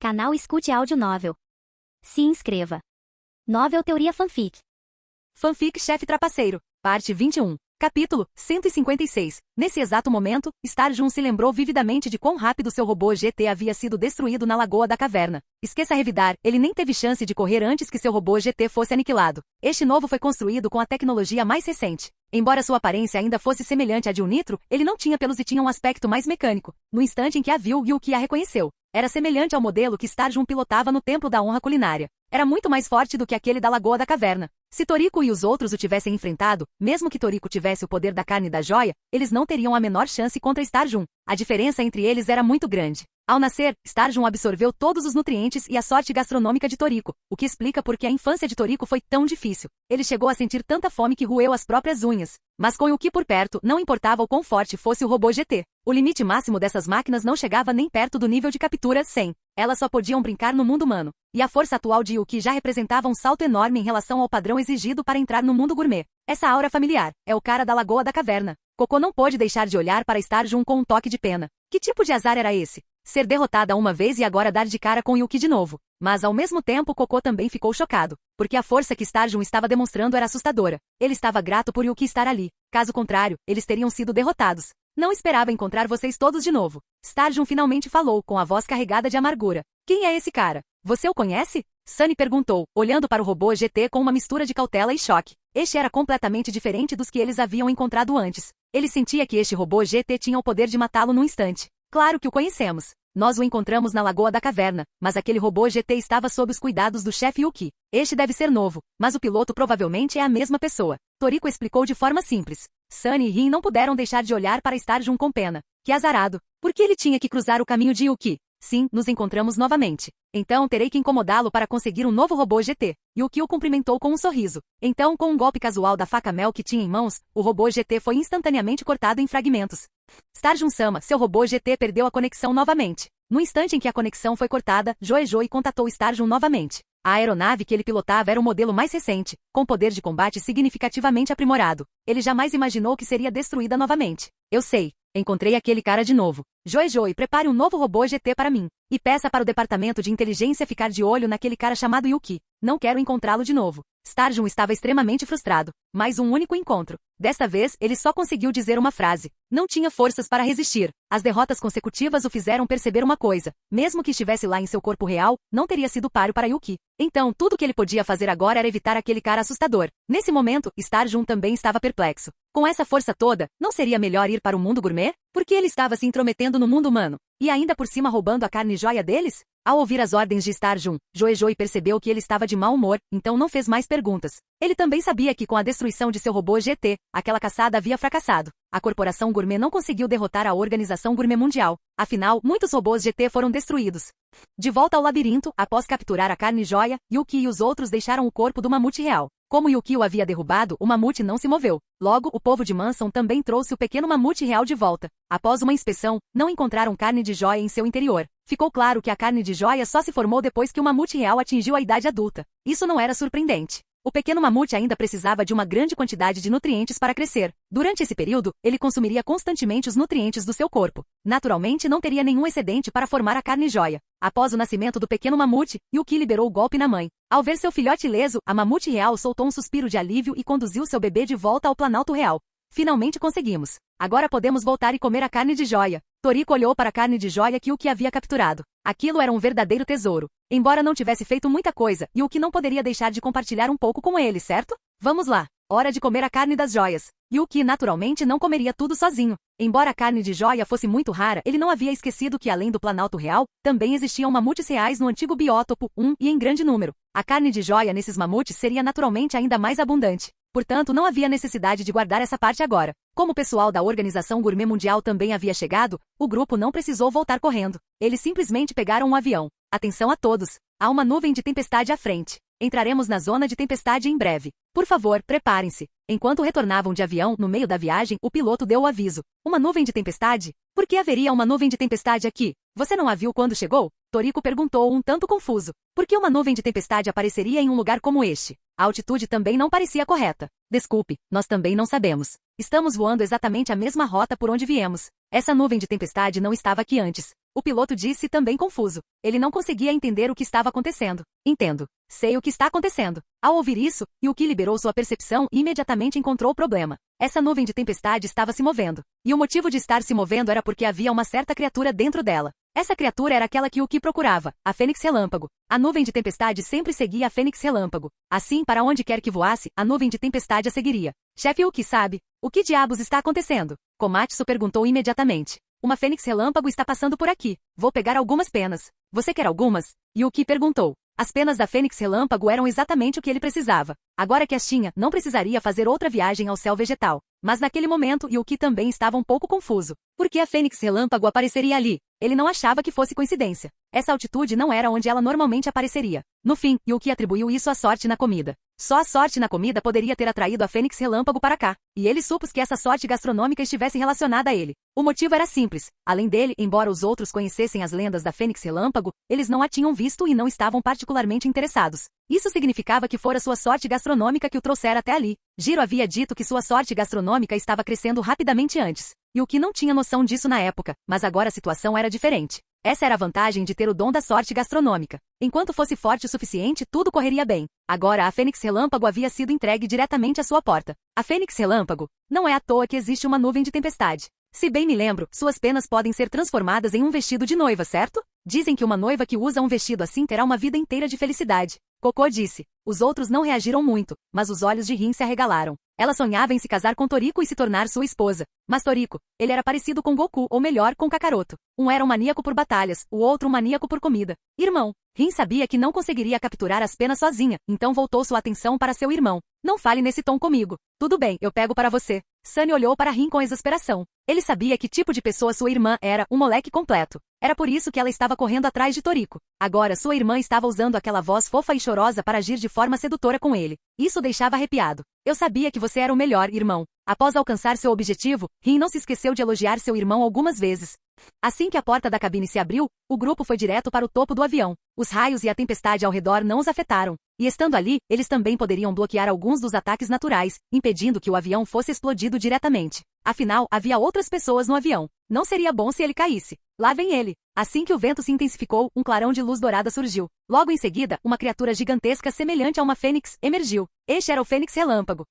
Canal Escute Áudio Novel. Se inscreva. Novel Teoria Fanfic. Fanfic Chefe Trapaceiro, parte 21. Capítulo 156. Nesse exato momento, Starjun se lembrou vividamente de quão rápido seu robô GT havia sido destruído na Lagoa da Caverna. Esqueça revidar, ele nem teve chance de correr antes que seu robô GT fosse aniquilado. Este novo foi construído com a tecnologia mais recente. Embora sua aparência ainda fosse semelhante à de um Nitro, ele não tinha pelos e tinha um aspecto mais mecânico. No instante em que a viu, Yuki a reconheceu. Era semelhante ao modelo que Starjun pilotava no Templo da Honra Culinária. Era muito mais forte do que aquele da Lagoa da Caverna. Se Toriko e os outros o tivessem enfrentado, mesmo que Toriko tivesse o poder da carne da joia, eles não teriam a menor chance contra Starjun. A diferença entre eles era muito grande. Ao nascer, Starjun absorveu todos os nutrientes e a sorte gastronômica de Toriko, o que explica por que a infância de Toriko foi tão difícil. Ele chegou a sentir tanta fome que roeu as próprias unhas. Mas com Yuki por perto, não importava o quão forte fosse o robô GT. O limite máximo dessas máquinas não chegava nem perto do nível de captura 100. Elas só podiam brincar no mundo humano. E a força atual de Yuki já representava um salto enorme em relação ao padrão exigido para entrar no mundo gourmet. Essa aura familiar é o cara da Lagoa da Caverna. Coco não pôde deixar de olhar para Starjun com um toque de pena. Que tipo de azar era esse? Ser derrotada uma vez e agora dar de cara com Yuki de novo. Mas ao mesmo tempo Coco também ficou chocado, porque a força que Starjun estava demonstrando era assustadora. Ele estava grato por Yuki estar ali. Caso contrário, eles teriam sido derrotados. Não esperava encontrar vocês todos de novo. Starjun finalmente falou, com a voz carregada de amargura. Quem é esse cara? Você o conhece? Sunny perguntou, olhando para o robô GT com uma mistura de cautela e choque. Este era completamente diferente dos que eles haviam encontrado antes. Ele sentia que este robô GT tinha o poder de matá-lo num instante. Claro que o conhecemos. Nós o encontramos na Lagoa da Caverna, mas aquele robô GT estava sob os cuidados do chefe Yuki. Este deve ser novo, mas o piloto provavelmente é a mesma pessoa. Toriko explicou de forma simples. Sunny e Rin não puderam deixar de olhar para Starjun com pena. Que azarado. Por que ele tinha que cruzar o caminho de Yuki? Sim, nos encontramos novamente. Então terei que incomodá-lo para conseguir um novo robô GT. Yuki o cumprimentou com um sorriso. Então, com um golpe casual da faca Mel que tinha em mãos, o robô GT foi instantaneamente cortado em fragmentos. Starjun-sama, seu robô GT perdeu a conexão novamente. No instante em que a conexão foi cortada, Joe contatou Starjun novamente. A aeronave que ele pilotava era o modelo mais recente, com poder de combate significativamente aprimorado. Ele jamais imaginou que seria destruída novamente. Eu sei. Encontrei aquele cara de novo. Joe, prepare um novo robô GT para mim. E peça para o departamento de inteligência ficar de olho naquele cara chamado Yuki. Não quero encontrá-lo de novo. Starjun estava extremamente frustrado. Mais um único encontro. Desta vez, ele só conseguiu dizer uma frase. Não tinha forças para resistir. As derrotas consecutivas o fizeram perceber uma coisa. Mesmo que estivesse lá em seu corpo real, não teria sido páreo para Yuki. Então, tudo que ele podia fazer agora era evitar aquele cara assustador. Nesse momento, Starjun também estava perplexo. Com essa força toda, não seria melhor ir para o mundo gourmet? Porque ele estava se intrometendo no mundo humano. E ainda por cima roubando a carne joia deles? Ao ouvir as ordens de Starjun, Joe percebeu que ele estava de mau humor, então não fez mais perguntas. Ele também sabia que com a destruição de seu robô GT, aquela caçada havia fracassado. A corporação gourmet não conseguiu derrotar a Organização Gourmet Mundial. Afinal, muitos robôs GT foram destruídos. De volta ao labirinto, após capturar a carne joia, Yuki e os outros deixaram o corpo do mamute real. Como Yuki o havia derrubado, o mamute não se moveu. Logo, o povo de Manson também trouxe o pequeno mamute real de volta. Após uma inspeção, não encontraram carne de joia em seu interior. Ficou claro que a carne de joia só se formou depois que o mamute real atingiu a idade adulta. Isso não era surpreendente. O pequeno mamute ainda precisava de uma grande quantidade de nutrientes para crescer. Durante esse período, ele consumiria constantemente os nutrientes do seu corpo. Naturalmente, não teria nenhum excedente para formar a carne joia. Após o nascimento do pequeno mamute, Yuki liberou o golpe na mãe. Ao ver seu filhote ileso, a mamute real soltou um suspiro de alívio e conduziu seu bebê de volta ao Planalto Real. Finalmente conseguimos. Agora podemos voltar e comer a carne de joia. Toriko olhou para a carne de joia que Yuki havia capturado. Aquilo era um verdadeiro tesouro. Embora não tivesse feito muita coisa, Yuki não poderia deixar de compartilhar um pouco com ele, certo? Vamos lá. Hora de comer a carne das joias. Yuki naturalmente não comeria tudo sozinho. Embora a carne de joia fosse muito rara, ele não havia esquecido que além do Planalto Real, também existiam mamutes reais no antigo biótopo 1 e em grande número. A carne de joia nesses mamutes seria naturalmente ainda mais abundante. Portanto, não havia necessidade de guardar essa parte agora. Como o pessoal da Organização Gourmet Mundial também havia chegado, o grupo não precisou voltar correndo. Eles simplesmente pegaram um avião. Atenção a todos. Há uma nuvem de tempestade à frente. Entraremos na zona de tempestade em breve. Por favor, preparem-se. Enquanto retornavam de avião, no meio da viagem, o piloto deu o aviso. Uma nuvem de tempestade? Por que haveria uma nuvem de tempestade aqui? Você não a viu quando chegou? Toriko perguntou um tanto confuso. Por que uma nuvem de tempestade apareceria em um lugar como este? A altitude também não parecia correta. Desculpe, nós também não sabemos. Estamos voando exatamente a mesma rota por onde viemos. Essa nuvem de tempestade não estava aqui antes. O piloto disse também confuso. Ele não conseguia entender o que estava acontecendo. Entendo. Sei o que está acontecendo. Ao ouvir isso, Yuki liberou sua percepção e imediatamente encontrou o problema. Essa nuvem de tempestade estava se movendo. E o motivo de estar se movendo era porque havia uma certa criatura dentro dela. Essa criatura era aquela que Yuki procurava, a Fênix Relâmpago. A nuvem de tempestade sempre seguia a Fênix Relâmpago. Assim, para onde quer que voasse, a nuvem de tempestade a seguiria. Chefe Yuki sabe. O que diabos está acontecendo? Komatsu perguntou imediatamente. Uma Fênix Relâmpago está passando por aqui. Vou pegar algumas penas. Você quer algumas? Yuki perguntou. As penas da Fênix Relâmpago eram exatamente o que ele precisava. Agora que as tinha, não precisaria fazer outra viagem ao céu vegetal. Mas naquele momento, Yuki também estava um pouco confuso. Por que a Fênix Relâmpago apareceria ali? Ele não achava que fosse coincidência. Essa altitude não era onde ela normalmente apareceria. No fim, Yuki atribuiu isso à sorte na comida. Só a sorte na comida poderia ter atraído a Fênix Relâmpago para cá. E ele supôs que essa sorte gastronômica estivesse relacionada a ele. O motivo era simples. Além dele, embora os outros conhecessem as lendas da Fênix Relâmpago, eles não a tinham visto e não estavam particularmente interessados. Isso significava que fora sua sorte gastronômica que o trouxera até ali. Jiro havia dito que sua sorte gastronômica estava crescendo rapidamente antes. Yuki não tinha noção disso na época, mas agora a situação era diferente. Essa era a vantagem de ter o dom da sorte gastronômica. Enquanto fosse forte o suficiente, tudo correria bem. Agora a Fênix Relâmpago havia sido entregue diretamente à sua porta. A Fênix Relâmpago? Não é à toa que existe uma nuvem de tempestade. Se bem me lembro, suas penas podem ser transformadas em um vestido de noiva, certo? Dizem que uma noiva que usa um vestido assim terá uma vida inteira de felicidade. Cocô disse. Os outros não reagiram muito, mas os olhos de Rin se arregalaram. Ela sonhava em se casar com Toriko e se tornar sua esposa. Mas Toriko, ele era parecido com Goku, ou melhor, com Kakaroto. Um era um maníaco por batalhas, o outro um maníaco por comida. Irmão. Rin sabia que não conseguiria capturar as penas sozinha, então voltou sua atenção para seu irmão. Não fale nesse tom comigo. Tudo bem, eu pego para você. Sunny olhou para Rin com exasperação. Ele sabia que tipo de pessoa sua irmã era, um moleque completo. Era por isso que ela estava correndo atrás de Toriko. Agora sua irmã estava usando aquela voz fofa e chorosa para agir de forma sedutora com ele. Isso o deixava arrepiado. Eu sabia que você era o melhor, irmão. Após alcançar seu objetivo, Rin não se esqueceu de elogiar seu irmão algumas vezes. Assim que a porta da cabine se abriu, o grupo foi direto para o topo do avião. Os raios e a tempestade ao redor não os afetaram. E estando ali, eles também poderiam bloquear alguns dos ataques naturais, impedindo que o avião fosse explodido diretamente. Afinal, havia outras pessoas no avião. Não seria bom se ele caísse. Lá vem ele. Assim que o vento se intensificou, um clarão de luz dourada surgiu. Logo em seguida, uma criatura gigantesca semelhante a uma fênix emergiu. Este era o Fênix Relâmpago.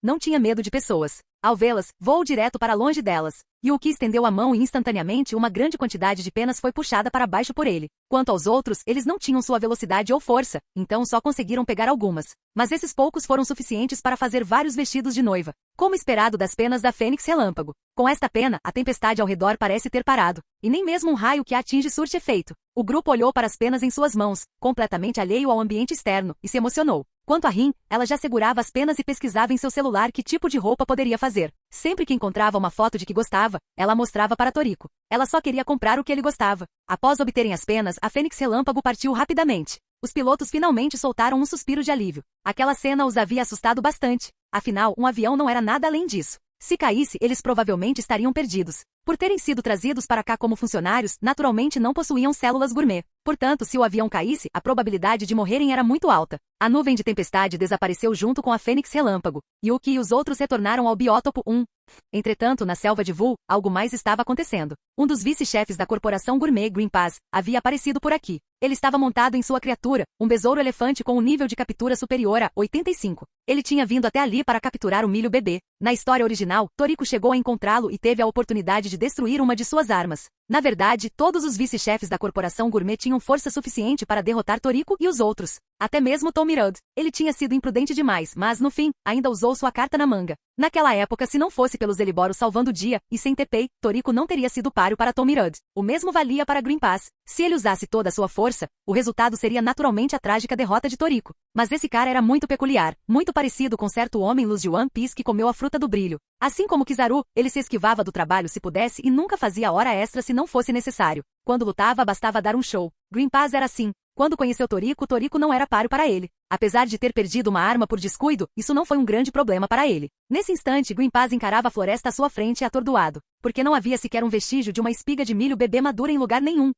Não tinha medo de pessoas. Ao vê-las, voou direto para longe delas. Yuki estendeu a mão e instantaneamente uma grande quantidade de penas foi puxada para baixo por ele. Quanto aos outros, eles não tinham sua velocidade ou força, então só conseguiram pegar algumas. Mas esses poucos foram suficientes para fazer vários vestidos de noiva. Como esperado das penas da Fênix Relâmpago. Com esta pena, a tempestade ao redor parece ter parado. E nem mesmo um raio que a atinge surte efeito. O grupo olhou para as penas em suas mãos, completamente alheio ao ambiente externo, e se emocionou. Quanto a Rin, ela já segurava as penas e pesquisava em seu celular que tipo de roupa poderia fazer. Sempre que encontrava uma foto de que gostava, ela mostrava para Toriko. Ela só queria comprar o que ele gostava. Após obterem as penas, a Fênix Relâmpago partiu rapidamente. Os pilotos finalmente soltaram um suspiro de alívio. Aquela cena os havia assustado bastante. Afinal, um avião não era nada além disso. Se caísse, eles provavelmente estariam perdidos. Por terem sido trazidos para cá como funcionários, naturalmente não possuíam células gourmet. Portanto, se o avião caísse, a probabilidade de morrerem era muito alta. A nuvem de tempestade desapareceu junto com a Fênix Relâmpago. Yuki e os outros retornaram ao biótopo 1. Entretanto, na selva de Vul, algo mais estava acontecendo. Um dos vice-chefes da corporação gourmet Green Pass havia aparecido por aqui. Ele estava montado em sua criatura, um besouro elefante com um nível de captura superior a 85. Ele tinha vindo até ali para capturar o milho bebê. Na história original, Toriko chegou a encontrá-lo e teve a oportunidade de destruir uma de suas armas. Na verdade, todos os vice-chefes da corporação gourmet tinham força suficiente para derrotar Toriko e os outros. Até mesmo Tomirud. Ele tinha sido imprudente demais, mas, no fim, ainda usou sua carta na manga. Naquela época, se não fosse pelos Eliboros salvando o dia, e sem Tepei, Toriko não teria sido páreo para Tomirud. O mesmo valia para Green Pass. Se ele usasse toda a sua força, o resultado seria naturalmente a trágica derrota de Toriko. Mas esse cara era muito peculiar, muito parecido com certo homem luz de One Piece que comeu a fruta do brilho. Assim como Kizaru, ele se esquivava do trabalho se pudesse e nunca fazia hora extra se não fosse necessário. Quando lutava, bastava dar um show. Green Pass era assim. Quando conheceu Toriko, Toriko não era páreo para ele. Apesar de ter perdido uma arma por descuido, isso não foi um grande problema para ele. Nesse instante, Green Pass encarava a floresta à sua frente atordoado, porque não havia sequer um vestígio de uma espiga de milho bebê madura em lugar nenhum.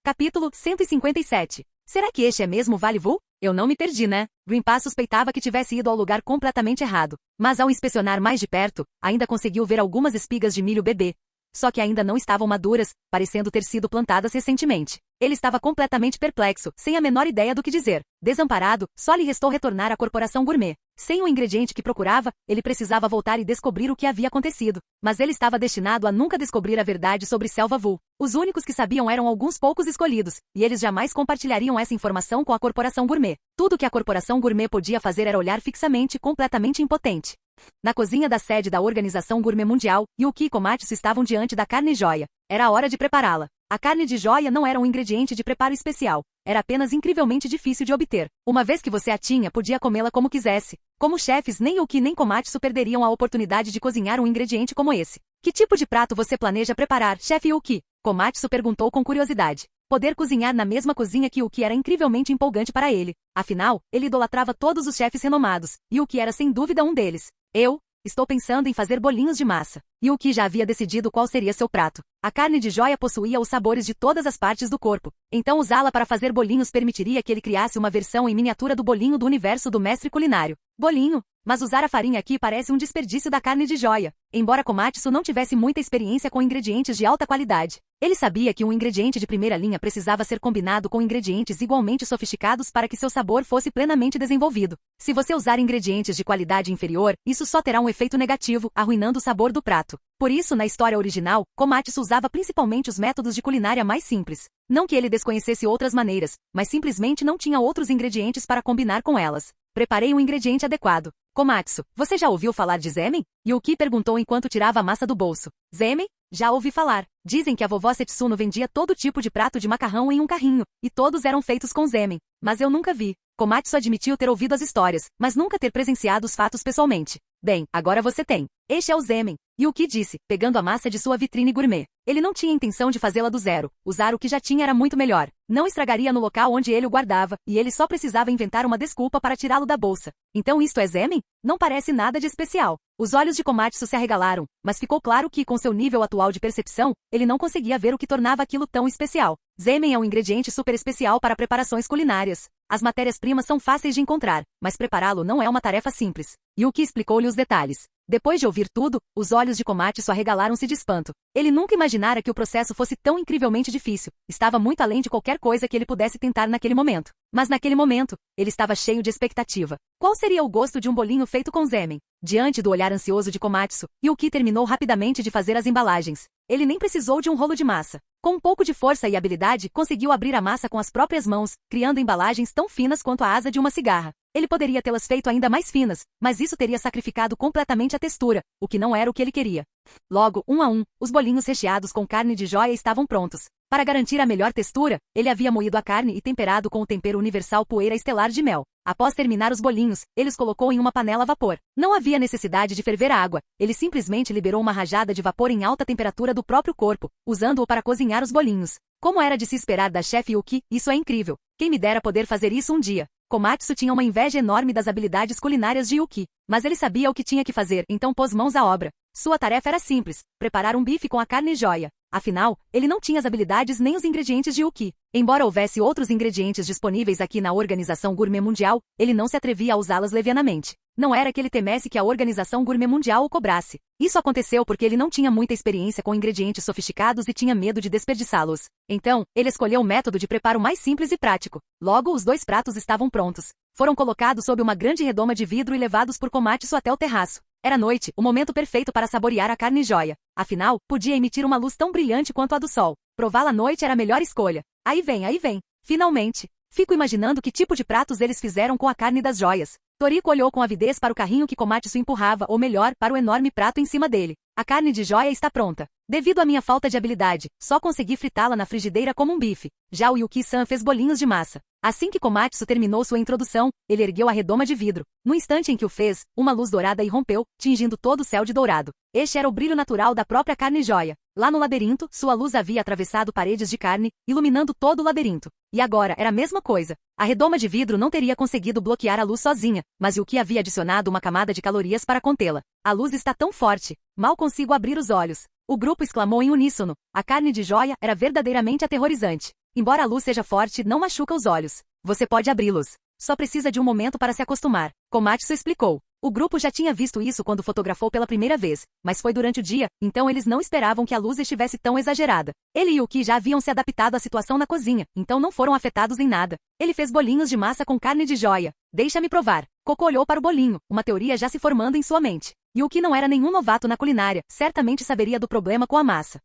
Capítulo 157. Será que este é mesmo o Vale Vul? Eu não me perdi, né? Green Pass suspeitava que tivesse ido ao lugar completamente errado. Mas ao inspecionar mais de perto, ainda conseguiu ver algumas espigas de milho bebê. só que ainda não estavam maduras, parecendo ter sido plantadas recentemente. Ele estava completamente perplexo, sem a menor ideia do que dizer. Desamparado, só lhe restou retornar à corporação gourmet. Sem o ingrediente que procurava, ele precisava voltar e descobrir o que havia acontecido. Mas ele estava destinado a nunca descobrir a verdade sobre Selva Vu. Os únicos que sabiam eram alguns poucos escolhidos, e eles jamais compartilhariam essa informação com a corporação gourmet. Tudo que a corporação gourmet podia fazer era olhar fixamente, completamente impotente. Na cozinha da sede da Organização Gourmet Mundial, Yuki e Komatsu estavam diante da carne joia. Era a hora de prepará-la. A carne de joia não era um ingrediente de preparo especial. Era apenas incrivelmente difícil de obter. Uma vez que você a tinha, podia comê-la como quisesse. Como chefes, nem Yuki nem Komatsu perderiam a oportunidade de cozinhar um ingrediente como esse. Que tipo de prato você planeja preparar, chefe Yuki? Komatsu perguntou com curiosidade. Poder cozinhar na mesma cozinha que Yuki era incrivelmente empolgante para ele. Afinal, ele idolatrava todos os chefes renomados, e Yuki era sem dúvida um deles. Estou pensando em fazer bolinhos de massa. Yuki já havia decidido qual seria seu prato. A carne de joia possuía os sabores de todas as partes do corpo. Então usá-la para fazer bolinhos permitiria que ele criasse uma versão em miniatura do bolinho do universo do mestre culinário. Bolinho? Mas usar a farinha aqui parece um desperdício da carne de joia. Embora Komatsu não tivesse muita experiência com ingredientes de alta qualidade, ele sabia que um ingrediente de primeira linha precisava ser combinado com ingredientes igualmente sofisticados para que seu sabor fosse plenamente desenvolvido. Se você usar ingredientes de qualidade inferior, isso só terá um efeito negativo, arruinando o sabor do prato. Por isso, na história original, Komatsu usava principalmente os métodos de culinária mais simples. Não que ele desconhecesse outras maneiras, mas simplesmente não tinha outros ingredientes para combinar com elas. Preparei um ingrediente adequado. Komatsu, você já ouviu falar de zemen? Yuki perguntou enquanto tirava a massa do bolso. Zemen? Já ouvi falar. Dizem que a vovó Setsuno vendia todo tipo de prato de macarrão em um carrinho, e todos eram feitos com zemen. Mas eu nunca vi. Komatsu admitiu ter ouvido as histórias, mas nunca ter presenciado os fatos pessoalmente. Bem, agora você tem. Este é o zemen. Yuki disse, pegando a massa de sua vitrine gourmet. Ele não tinha intenção de fazê-la do zero. Usar o que já tinha era muito melhor. Não estragaria no local onde ele o guardava, e ele só precisava inventar uma desculpa para tirá-lo da bolsa. Então isto é zemen? Não parece nada de especial. Os olhos de Komatsu se arregalaram, mas ficou claro que, com seu nível atual de percepção, ele não conseguia ver o que tornava aquilo tão especial. Zemen é um ingrediente super especial para preparações culinárias. As matérias-primas são fáceis de encontrar, mas prepará-lo não é uma tarefa simples. Yuki explicou-lhe os detalhes. Depois de ouvir tudo, os olhos de Komatsu arregalaram-se de espanto. Ele nunca imaginara que o processo fosse tão incrivelmente difícil. Estava muito além de qualquer coisa que ele pudesse tentar naquele momento. Mas naquele momento, ele estava cheio de expectativa. Qual seria o gosto de um bolinho feito com zemen? Diante do olhar ansioso de Komatsu, Yuki terminou rapidamente de fazer as embalagens. Ele nem precisou de um rolo de massa. Com um pouco de força e habilidade, conseguiu abrir a massa com as próprias mãos, criando embalagens tão finas quanto a asa de uma cigarra. Ele poderia tê-las feito ainda mais finas, mas isso teria sacrificado completamente a textura, o que não era o que ele queria. Logo, um a um, os bolinhos recheados com carne de joia estavam prontos. Para garantir a melhor textura, ele havia moído a carne e temperado com o tempero universal poeira estelar de mel. Após terminar os bolinhos, ele os colocou em uma panela a vapor. Não havia necessidade de ferver a água, ele simplesmente liberou uma rajada de vapor em alta temperatura do próprio corpo, usando-o para cozinhar os bolinhos. Como era de se esperar da chefe Yuki, isso é incrível. Quem me dera poder fazer isso um dia. Komatsu tinha uma inveja enorme das habilidades culinárias de Yuki, mas ele sabia o que tinha que fazer, então pôs mãos à obra. Sua tarefa era simples, preparar um bife com a carne joia. Afinal, ele não tinha as habilidades nem os ingredientes de Yuki. Embora houvesse outros ingredientes disponíveis aqui na Organização Gourmet Mundial, ele não se atrevia a usá-las levianamente. Não era que ele temesse que a Organização Gourmet Mundial o cobrasse. Isso aconteceu porque ele não tinha muita experiência com ingredientes sofisticados e tinha medo de desperdiçá-los. Então, ele escolheu o método de preparo mais simples e prático. Logo, os dois pratos estavam prontos. Foram colocados sob uma grande redoma de vidro e levados por Komatsu até o terraço. Era noite, o momento perfeito para saborear a carne joia. Afinal, podia emitir uma luz tão brilhante quanto a do sol. Prová-la à noite era a melhor escolha. Aí vem. Finalmente. Fico imaginando que tipo de pratos eles fizeram com a carne das joias. Toriko olhou com avidez para o carrinho que Komatsu empurrava, ou melhor, para o enorme prato em cima dele. A carne de joia está pronta. Devido à minha falta de habilidade, só consegui fritá-la na frigideira como um bife. Já o Yuki-san fez bolinhos de massa. Assim que Komatsu terminou sua introdução, ele ergueu a redoma de vidro. No instante em que o fez, uma luz dourada irrompeu, tingindo todo o céu de dourado. Este era o brilho natural da própria carne joia. Lá no labirinto, sua luz havia atravessado paredes de carne, iluminando todo o labirinto. E agora, era a mesma coisa. A redoma de vidro não teria conseguido bloquear a luz sozinha, mas Yuki havia adicionado uma camada de calorias para contê-la. A luz está tão forte. Mal consigo abrir os olhos. O grupo exclamou em uníssono. A carne de joia era verdadeiramente aterrorizante. Embora a luz seja forte, não machuca os olhos. Você pode abri-los. Só precisa de um momento para se acostumar. Komatsu explicou. O grupo já tinha visto isso quando fotografou pela primeira vez, mas foi durante o dia, então eles não esperavam que a luz estivesse tão exagerada. Ele e Yuki já haviam se adaptado à situação na cozinha, então não foram afetados em nada. Ele fez bolinhos de massa com carne de joia. Deixa-me provar. Coco olhou para o bolinho, uma teoria já se formando em sua mente. Yuki não era nenhum novato na culinária, certamente saberia do problema com a massa.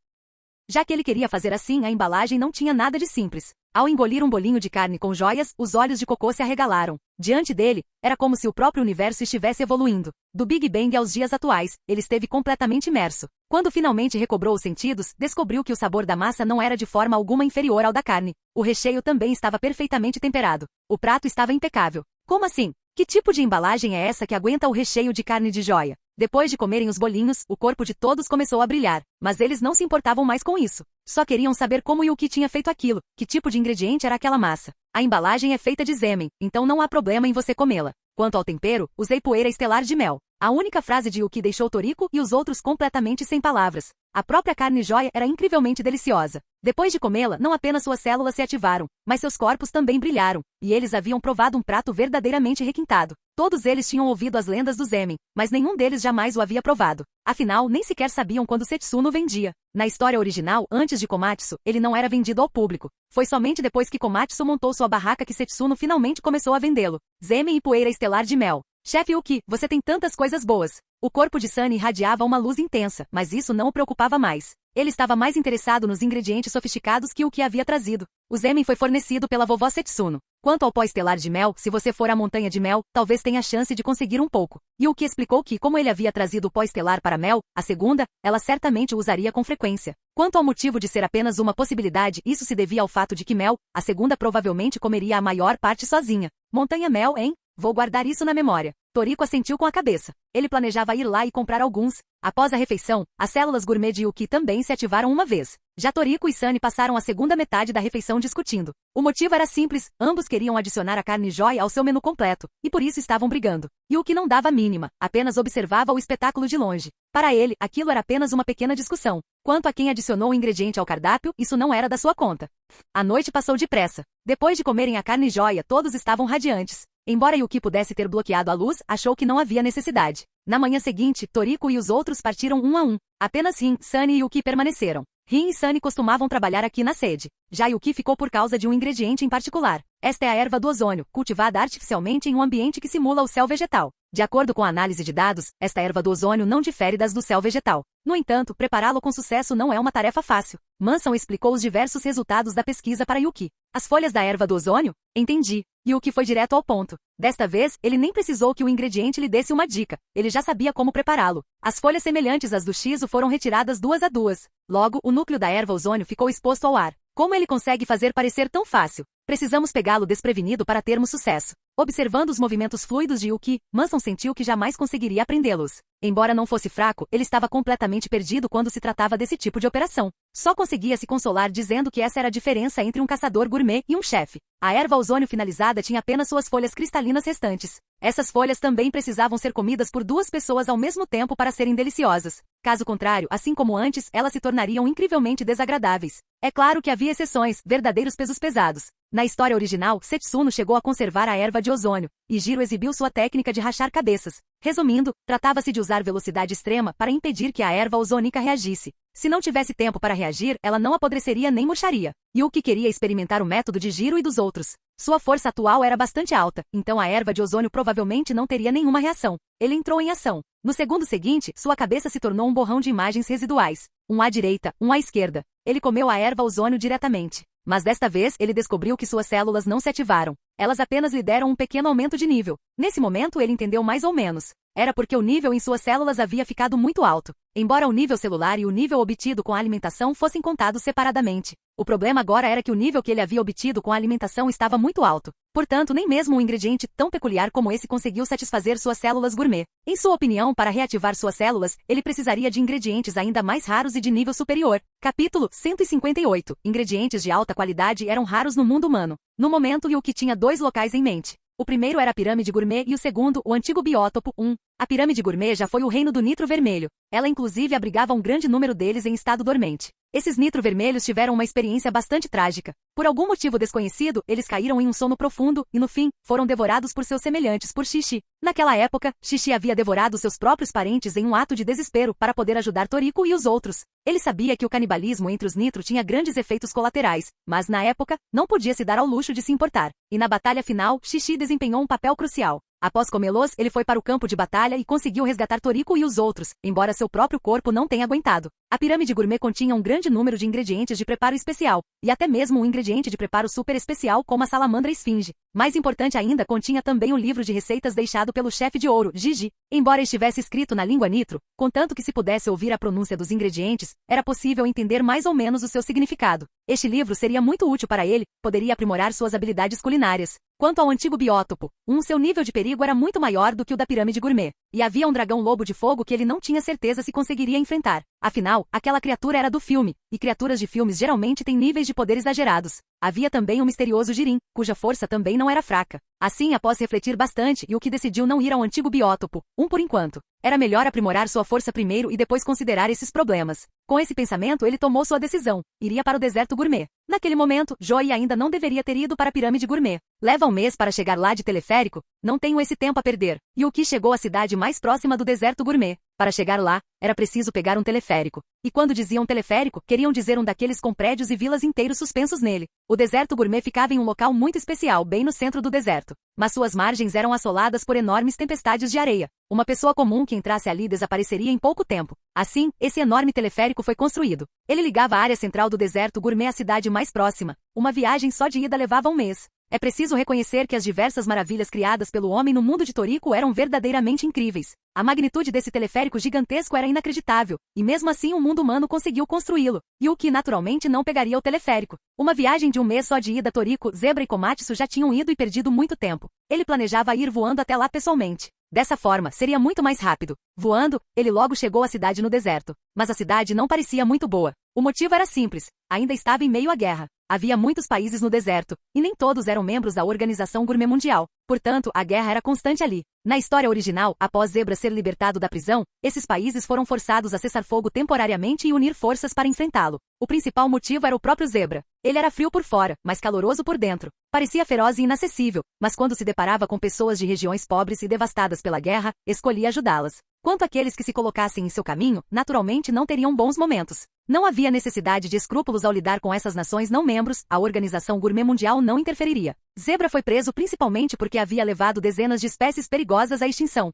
Já que ele queria fazer assim, a embalagem não tinha nada de simples. Ao engolir um bolinho de carne com joias, os olhos de Cocô se arregalaram. Diante dele, era como se o próprio universo estivesse evoluindo. Do Big Bang aos dias atuais, ele esteve completamente imerso. Quando finalmente recobrou os sentidos, descobriu que o sabor da massa não era de forma alguma inferior ao da carne. O recheio também estava perfeitamente temperado. O prato estava impecável. Como assim? Que tipo de embalagem é essa que aguenta o recheio de carne de joia? Depois de comerem os bolinhos, o corpo de todos começou a brilhar, mas eles não se importavam mais com isso. Só queriam saber como Yuki tinha feito aquilo, que tipo de ingrediente era aquela massa. A embalagem é feita de sêmen, então não há problema em você comê-la. Quanto ao tempero, usei poeira estelar de mel. A única frase de Yuki deixou Toriko e os outros completamente sem palavras. A própria carne joia era incrivelmente deliciosa. Depois de comê-la, não apenas suas células se ativaram, mas seus corpos também brilharam, e eles haviam provado um prato verdadeiramente requintado. Todos eles tinham ouvido as lendas do Zemen, mas nenhum deles jamais o havia provado. Afinal, nem sequer sabiam quando Setsuno vendia. Na história original, antes de Komatsu, ele não era vendido ao público. Foi somente depois que Komatsu montou sua barraca que Setsuno finalmente começou a vendê-lo. Zemen e poeira estelar de mel. Chefe Yuki, você tem tantas coisas boas. O corpo de Sunny irradiava uma luz intensa, mas isso não o preocupava mais. Ele estava mais interessado nos ingredientes sofisticados que o que havia trazido. O Zemen foi fornecido pela vovó Setsuno. Quanto ao pó estelar de mel, se você for à montanha de mel, talvez tenha chance de conseguir um pouco. Yuki explicou que, como ele havia trazido o pó estelar para mel, a segunda, ela certamente o usaria com frequência. Quanto ao motivo de ser apenas uma possibilidade, isso se devia ao fato de que mel, a segunda provavelmente comeria a maior parte sozinha. Montanha mel, hein? Vou guardar isso na memória. Toriko assentiu com a cabeça. Ele planejava ir lá e comprar alguns. Após a refeição, as células gourmet de Yuki também se ativaram uma vez. Já Toriko e Sunny passaram a segunda metade da refeição discutindo. O motivo era simples, ambos queriam adicionar a carne joia ao seu menu completo, e por isso estavam brigando. Yuki não dava a mínima, apenas observava o espetáculo de longe. Para ele, aquilo era apenas uma pequena discussão. Quanto a quem adicionou o ingrediente ao cardápio, isso não era da sua conta. A noite passou depressa. Depois de comerem a carne joia, todos estavam radiantes. Embora Yuki pudesse ter bloqueado a luz, achou que não havia necessidade. Na manhã seguinte, Toriko e os outros partiram um a um. Apenas Rin, Sunny e Yuki permaneceram. Rin e Sunny costumavam trabalhar aqui na sede. Já Yuki ficou por causa de um ingrediente em particular. Esta é a erva do ozônio, cultivada artificialmente em um ambiente que simula o céu vegetal. De acordo com a análise de dados, esta erva do ozônio não difere das do céu vegetal. No entanto, prepará-lo com sucesso não é uma tarefa fácil. Manson explicou os diversos resultados da pesquisa para Yuki. As folhas da erva do ozônio? Entendi. Yuki foi direto ao ponto. Desta vez, ele nem precisou que o ingrediente lhe desse uma dica. Ele já sabia como prepará-lo. As folhas semelhantes às do shiso foram retiradas duas a duas. Logo, o núcleo da erva ozônio ficou exposto ao ar. Como ele consegue fazer parecer tão fácil? Precisamos pegá-lo desprevenido para termos sucesso. Observando os movimentos fluidos de Yuki, Manson sentiu que jamais conseguiria aprendê-los. Embora não fosse fraco, ele estava completamente perdido quando se tratava desse tipo de operação. Só conseguia se consolar dizendo que essa era a diferença entre um caçador gourmet e um chefe. A erva ozônio finalizada tinha apenas suas folhas cristalinas restantes. Essas folhas também precisavam ser comidas por duas pessoas ao mesmo tempo para serem deliciosas. Caso contrário, assim como antes, elas se tornariam incrivelmente desagradáveis. É claro que havia exceções, verdadeiros pesos pesados. Na história original, Setsuno chegou a conservar a erva de ozônio, e Jiro exibiu sua técnica de rachar cabeças. Resumindo, tratava-se de usar velocidade extrema para impedir que a erva ozônica reagisse. Se não tivesse tempo para reagir, ela não apodreceria nem murcharia. Yuki queria experimentar o método de Jiro e dos outros. Sua força atual era bastante alta, então a erva de ozônio provavelmente não teria nenhuma reação. Ele entrou em ação. No segundo seguinte, sua cabeça se tornou um borrão de imagens residuais. Um à direita, um à esquerda. Ele comeu a erva ozônio diretamente. Mas desta vez, ele descobriu que suas células não se ativaram. Elas apenas lhe deram um pequeno aumento de nível. Nesse momento, ele entendeu mais ou menos. Era porque o nível em suas células havia ficado muito alto. Embora o nível celular e o nível obtido com a alimentação fossem contados separadamente. O problema agora era que o nível que ele havia obtido com a alimentação estava muito alto. Portanto, nem mesmo um ingrediente tão peculiar como esse conseguiu satisfazer suas células gourmet. Em sua opinião, para reativar suas células, ele precisaria de ingredientes ainda mais raros e de nível superior. Capítulo 158. Ingredientes de alta qualidade eram raros no mundo humano. No momento, Yuki tinha dois locais em mente. O primeiro era a pirâmide gourmet e o segundo, o antigo biótopo 1. A pirâmide gourmet já foi o reino do nitro vermelho. Ela inclusive abrigava um grande número deles em estado dormente. Esses nitro-vermelhos tiveram uma experiência bastante trágica. Por algum motivo desconhecido, eles caíram em um sono profundo e, no fim, foram devorados por seus semelhantes por Xixi. Naquela época, Xixi havia devorado seus próprios parentes em um ato de desespero para poder ajudar Toriko e os outros. Ele sabia que o canibalismo entre os nitro tinha grandes efeitos colaterais, mas na época, não podia se dar ao luxo de se importar. E na batalha final, Xixi desempenhou um papel crucial. Após comê-los, ele foi para o campo de batalha e conseguiu resgatar Toriko e os outros, embora seu próprio corpo não tenha aguentado. A pirâmide gourmet continha um grande número de ingredientes de preparo especial, e até mesmo um ingrediente de preparo super especial como a salamandra esfinge. Mais importante ainda, continha também um livro de receitas deixado pelo chefe de ouro, Gigi. Embora estivesse escrito na língua nitro, contanto que se pudesse ouvir a pronúncia dos ingredientes, era possível entender mais ou menos o seu significado. Este livro seria muito útil para ele, poderia aprimorar suas habilidades culinárias. Quanto ao antigo biótopo, seu nível de perigo era muito maior do que o da pirâmide gourmet, e havia um dragão-lobo de fogo que ele não tinha certeza se conseguiria enfrentar. Afinal, aquela criatura era do filme, e criaturas de filmes geralmente têm níveis de poder exagerados. Havia também um misterioso Jirin, cuja força também não era fraca. Assim, após refletir bastante, Yuki decidiu não ir ao antigo biótopo, por enquanto. Era melhor aprimorar sua força primeiro e depois considerar esses problemas. Com esse pensamento, ele tomou sua decisão. Iria para o deserto gourmet. Naquele momento, Joey ainda não deveria ter ido para a pirâmide gourmet. Leva um mês para chegar lá de teleférico? Não tenho esse tempo a perder. Yuki chegou à cidade mais próxima do deserto gourmet. Para chegar lá, era preciso pegar um teleférico. E quando diziam teleférico, queriam dizer um daqueles com prédios e vilas inteiros suspensos nele. O deserto gourmet ficava em um local muito especial, bem no centro do deserto. Mas suas margens eram assoladas por enormes tempestades de areia. Uma pessoa comum que entrasse ali desapareceria em pouco tempo. Assim, esse enorme teleférico foi construído. Ele ligava a área central do deserto gourmet à cidade mais próxima. Uma viagem só de ida levava um mês. É preciso reconhecer que as diversas maravilhas criadas pelo homem no mundo de Toriko eram verdadeiramente incríveis. A magnitude desse teleférico gigantesco era inacreditável, e mesmo assim o mundo humano conseguiu construí-lo. Yuki naturalmente não pegaria o teleférico. Uma viagem de um mês só de ida, Toriko, Zebra e Komatsu já tinham ido e perdido muito tempo. Ele planejava ir voando até lá pessoalmente. Dessa forma, seria muito mais rápido. Voando, ele logo chegou à cidade no deserto. Mas a cidade não parecia muito boa. O motivo era simples. Ainda estava em meio à guerra. Havia muitos países no deserto, e nem todos eram membros da Organização Gourmet Mundial. Portanto, a guerra era constante ali. Na história original, após Zebra ser libertado da prisão, esses países foram forçados a cessar fogo temporariamente e unir forças para enfrentá-lo. O principal motivo era o próprio Zebra. Ele era frio por fora, mas caloroso por dentro. Parecia feroz e inacessível, mas quando se deparava com pessoas de regiões pobres e devastadas pela guerra, escolhia ajudá-las. Quanto àqueles que se colocassem em seu caminho, naturalmente não teriam bons momentos. Não havia necessidade de escrúpulos ao lidar com essas nações não membros, a Organização Gourmet Mundial não interferiria. Zebra foi preso principalmente porque havia levado dezenas de espécies perigosas à extinção.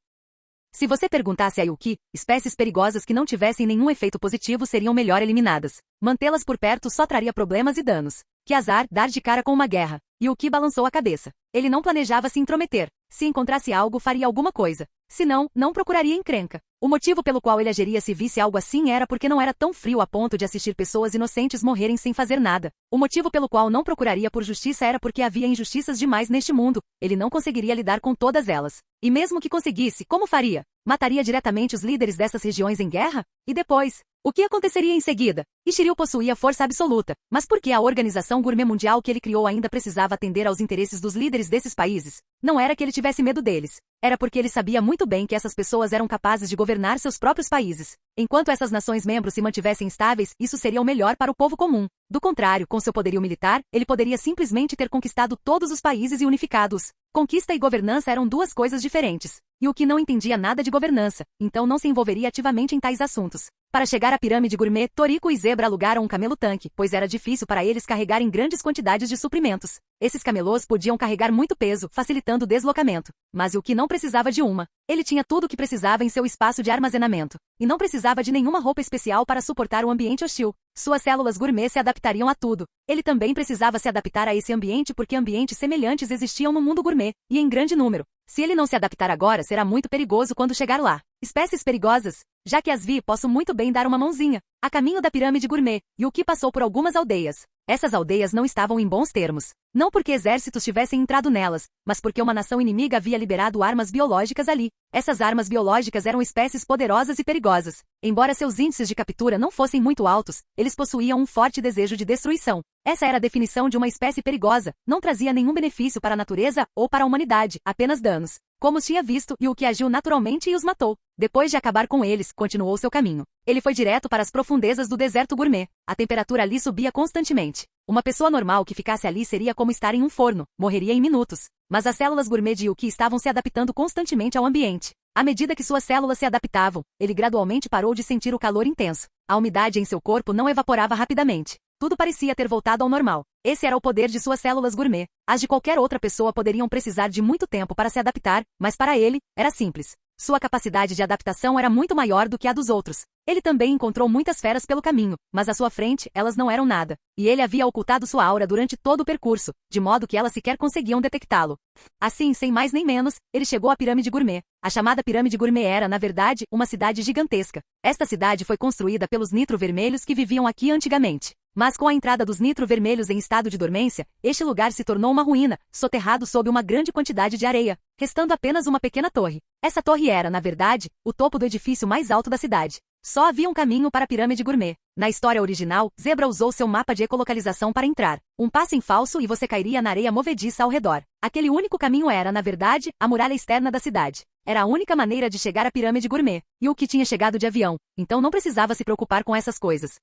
Se você perguntasse a Yuki, espécies perigosas que não tivessem nenhum efeito positivo seriam melhor eliminadas. Mantê-las por perto só traria problemas e danos. Que azar dar de cara com uma guerra. Yuki balançou a cabeça. Ele não planejava se intrometer. Se encontrasse algo, faria alguma coisa. Se não, não procuraria encrenca. O motivo pelo qual ele agiria se visse algo assim era porque não era tão frio a ponto de assistir pessoas inocentes morrerem sem fazer nada. O motivo pelo qual não procuraria por justiça era porque havia injustiças demais neste mundo. Ele não conseguiria lidar com todas elas. E mesmo que conseguisse, como faria? Mataria diretamente os líderes dessas regiões em guerra? E depois? O que aconteceria em seguida? Shiryu possuía força absoluta, mas por que a Organização Gourmet Mundial que ele criou ainda precisava atender aos interesses dos líderes desses países? Não era que ele tivesse medo deles. Era porque ele sabia muito bem que essas pessoas eram capazes de governar seus próprios países. Enquanto essas nações membros se mantivessem estáveis, isso seria o melhor para o povo comum. Do contrário, com seu poderio militar, ele poderia simplesmente ter conquistado todos os países e unificado-os. Conquista e governança eram duas coisas diferentes. E o que não entendia nada de governança, então não se envolveria ativamente em tais assuntos. Para chegar à pirâmide gourmet, Toriko e Zebra alugaram um camelo-tanque, pois era difícil para eles carregarem grandes quantidades de suprimentos. Esses camelôs podiam carregar muito peso, facilitando o deslocamento. Mas o que não precisava de uma. Ele tinha tudo o que precisava em seu espaço de armazenamento. E não precisava de nenhuma roupa especial para suportar o ambiente hostil. Suas células gourmet se adaptariam a tudo. Ele também precisava se adaptar a esse ambiente porque ambientes semelhantes existiam no mundo gourmet, e em grande número. Se ele não se adaptar agora, será muito perigoso quando chegar lá. Espécies perigosas? Já que as vi, posso muito bem dar uma mãozinha. A caminho da pirâmide gourmet, Yuki passou por algumas aldeias. Essas aldeias não estavam em bons termos. Não porque exércitos tivessem entrado nelas, mas porque uma nação inimiga havia liberado armas biológicas ali. Essas armas biológicas eram espécies poderosas e perigosas. Embora seus índices de captura não fossem muito altos, eles possuíam um forte desejo de destruição. Essa era a definição de uma espécie perigosa, não trazia nenhum benefício para a natureza ou para a humanidade, apenas danos. como os tinha visto, e o que agiu naturalmente e os matou. Depois de acabar com eles, continuou seu caminho. Ele foi direto para as profundezas do deserto gourmet. A temperatura ali subia constantemente. Uma pessoa normal que ficasse ali seria como estar em um forno, morreria em minutos. Mas as células gourmet de Yuki estavam se adaptando constantemente ao ambiente. À medida que suas células se adaptavam, ele gradualmente parou de sentir o calor intenso. A umidade em seu corpo não evaporava rapidamente. Tudo parecia ter voltado ao normal. Esse era o poder de suas células gourmet. As de qualquer outra pessoa poderiam precisar de muito tempo para se adaptar, mas para ele, era simples. Sua capacidade de adaptação era muito maior do que a dos outros. Ele também encontrou muitas feras pelo caminho, mas à sua frente, elas não eram nada. E ele havia ocultado sua aura durante todo o percurso, de modo que elas sequer conseguiam detectá-lo. Assim, sem mais nem menos, ele chegou à Pirâmide Gourmet. A chamada Pirâmide Gourmet era, na verdade, uma cidade gigantesca. Esta cidade foi construída pelos nitro-vermelhos que viviam aqui antigamente. Mas com a entrada dos nitro-vermelhos em estado de dormência, este lugar se tornou uma ruína, soterrado sob uma grande quantidade de areia, restando apenas uma pequena torre. Essa torre era, na verdade, o topo do edifício mais alto da cidade. Só havia um caminho para a Pirâmide Gourmet. Na história original, Zebra usou seu mapa de ecolocalização para entrar. Um passo em falso e você cairia na areia movediça ao redor. Aquele único caminho era, na verdade, a muralha externa da cidade. Era a única maneira de chegar à Pirâmide Gourmet. E o que tinha chegado de avião, então não precisava se preocupar com essas coisas.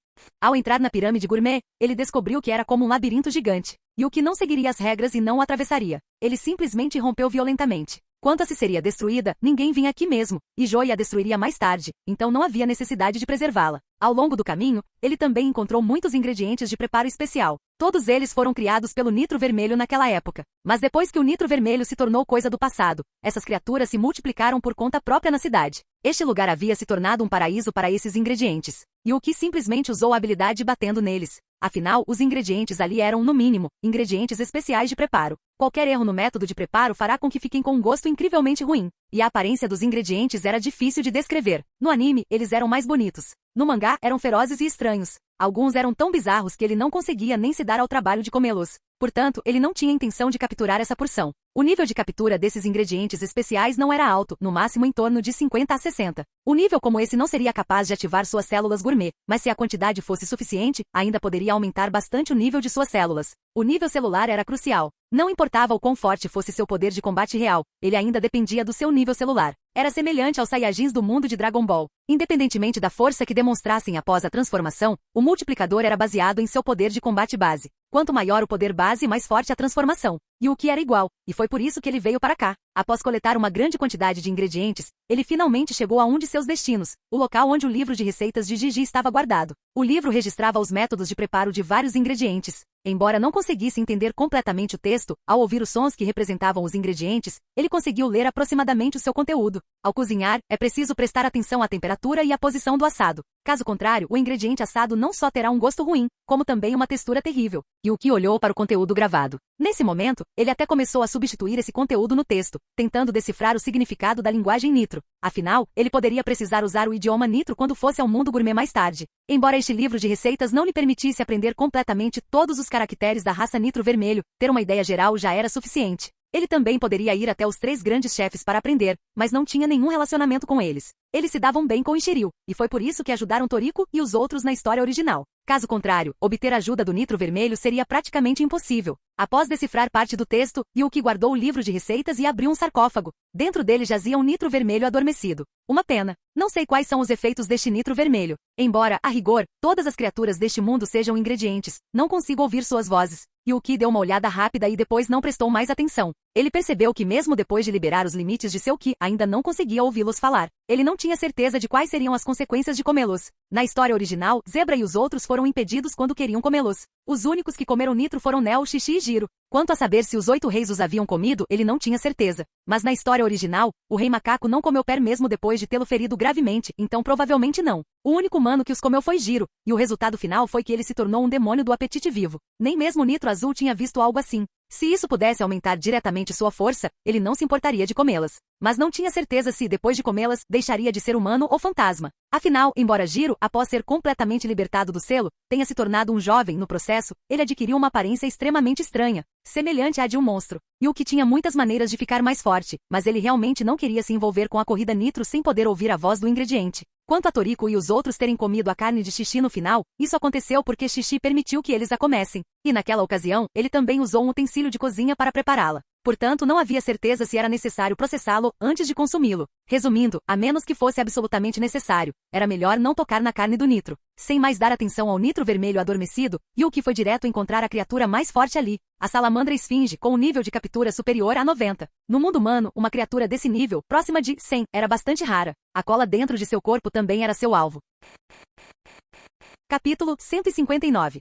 Ao entrar na Pirâmide Gourmet, ele descobriu que era como um labirinto gigante. E o que não seguiria as regras e não o atravessaria. Ele simplesmente rompeu violentamente. Quanto a se seria destruída, ninguém vinha aqui mesmo, e Joey a destruiria mais tarde, então não havia necessidade de preservá-la. Ao longo do caminho, ele também encontrou muitos ingredientes de preparo especial. Todos eles foram criados pelo Nitro Vermelho naquela época. Mas depois que o Nitro Vermelho se tornou coisa do passado, essas criaturas se multiplicaram por conta própria na cidade. Este lugar havia se tornado um paraíso para esses ingredientes. E o que simplesmente usou a habilidade batendo neles. Afinal, os ingredientes ali eram, no mínimo, ingredientes especiais de preparo. Qualquer erro no método de preparo fará com que fiquem com um gosto incrivelmente ruim. E a aparência dos ingredientes era difícil de descrever. No anime, eles eram mais bonitos. No mangá, eram ferozes e estranhos. Alguns eram tão bizarros que ele não conseguia nem se dar ao trabalho de comê-los. Portanto, ele não tinha intenção de capturar essa porção. O nível de captura desses ingredientes especiais não era alto, no máximo em torno de 50 a 60. Um nível como esse não seria capaz de ativar suas células gourmet, mas se a quantidade fosse suficiente, ainda poderia aumentar bastante o nível de suas células. O nível celular era crucial. Não importava o quão forte fosse seu poder de combate real, ele ainda dependia do seu nível celular. Era semelhante aos Saiyajins do mundo de Dragon Ball. Independentemente da força que demonstrassem após a transformação, o multiplicador era baseado em seu poder de combate base. Quanto maior o poder base, mais forte a transformação. E o que era igual, e foi por isso que ele veio para cá. Após coletar uma grande quantidade de ingredientes, ele finalmente chegou a um de seus destinos, o local onde o livro de receitas de Gigi estava guardado. O livro registrava os métodos de preparo de vários ingredientes. Embora não conseguisse entender completamente o texto, ao ouvir os sons que representavam os ingredientes, ele conseguiu ler aproximadamente o seu conteúdo. Ao cozinhar, é preciso prestar atenção à temperatura e à posição do assado. Caso contrário, o ingrediente assado não só terá um gosto ruim, como também uma textura terrível. E o que olhou para o conteúdo gravado. Nesse momento, ele até começou a substituir esse conteúdo no texto, tentando decifrar o significado da linguagem Nitro. Afinal, ele poderia precisar usar o idioma Nitro quando fosse ao mundo gourmet mais tarde. Embora este livro de receitas não lhe permitisse aprender completamente todos os caracteres da raça Nitro Vermelho, ter uma ideia geral já era suficiente. Ele também poderia ir até os 3 grandes chefes para aprender, mas não tinha nenhum relacionamento com eles. Eles se davam bem com Ishiryu, e foi por isso que ajudaram Toriko e os outros na história original. Caso contrário, obter ajuda do Nitro Vermelho seria praticamente impossível. Após decifrar parte do texto, Yuki guardou o livro de receitas e abriu um sarcófago. Dentro dele jazia um Nitro Vermelho adormecido. Uma pena. Não sei quais são os efeitos deste Nitro Vermelho. Embora, a rigor, todas as criaturas deste mundo sejam ingredientes, não consigo ouvir suas vozes. Yuki deu uma olhada rápida e depois não prestou mais atenção. Ele percebeu que mesmo depois de liberar os limites de seu Ki, ainda não conseguia ouvi-los falar. Ele não tinha certeza de quais seriam as consequências de comê-los. Na história original, Zebra e os outros foram impedidos quando queriam comê-los. Os únicos que comeram Nitro foram Neo, Xixi e Giro. Quanto a saber se os 8 reis os haviam comido, ele não tinha certeza. Mas na história original, o rei macaco não comeu Per mesmo depois de tê-lo ferido gravemente, então provavelmente não. O único humano que os comeu foi Giro, e o resultado final foi que ele se tornou um demônio do apetite vivo. Nem mesmo o Nitro Azul tinha visto algo assim. Se isso pudesse aumentar diretamente sua força, ele não se importaria de comê-las. Mas não tinha certeza se, depois de comê-las, deixaria de ser humano ou fantasma. Afinal, embora Giro, após ser completamente libertado do selo, tenha se tornado um jovem no processo, ele adquiriu uma aparência extremamente estranha, semelhante à de um monstro. E o que tinha muitas maneiras de ficar mais forte, mas ele realmente não queria se envolver com a corrida Nitro sem poder ouvir a voz do ingrediente. Quanto a Toriko e os outros terem comido a carne de Xixi no final, isso aconteceu porque Xixi permitiu que eles a comessem. E naquela ocasião, ele também usou um utensílio de cozinha para prepará-la. Portanto, não havia certeza se era necessário processá-lo antes de consumi-lo. Resumindo, a menos que fosse absolutamente necessário, era melhor não tocar na carne do Nitro. Sem mais dar atenção ao Nitro vermelho adormecido, Yuki foi direto encontrar a criatura mais forte ali, a salamandra esfinge, com um nível de captura superior a 90. No mundo humano, uma criatura desse nível, próxima de 100, era bastante rara. A cola dentro de seu corpo também era seu alvo. Capítulo 159.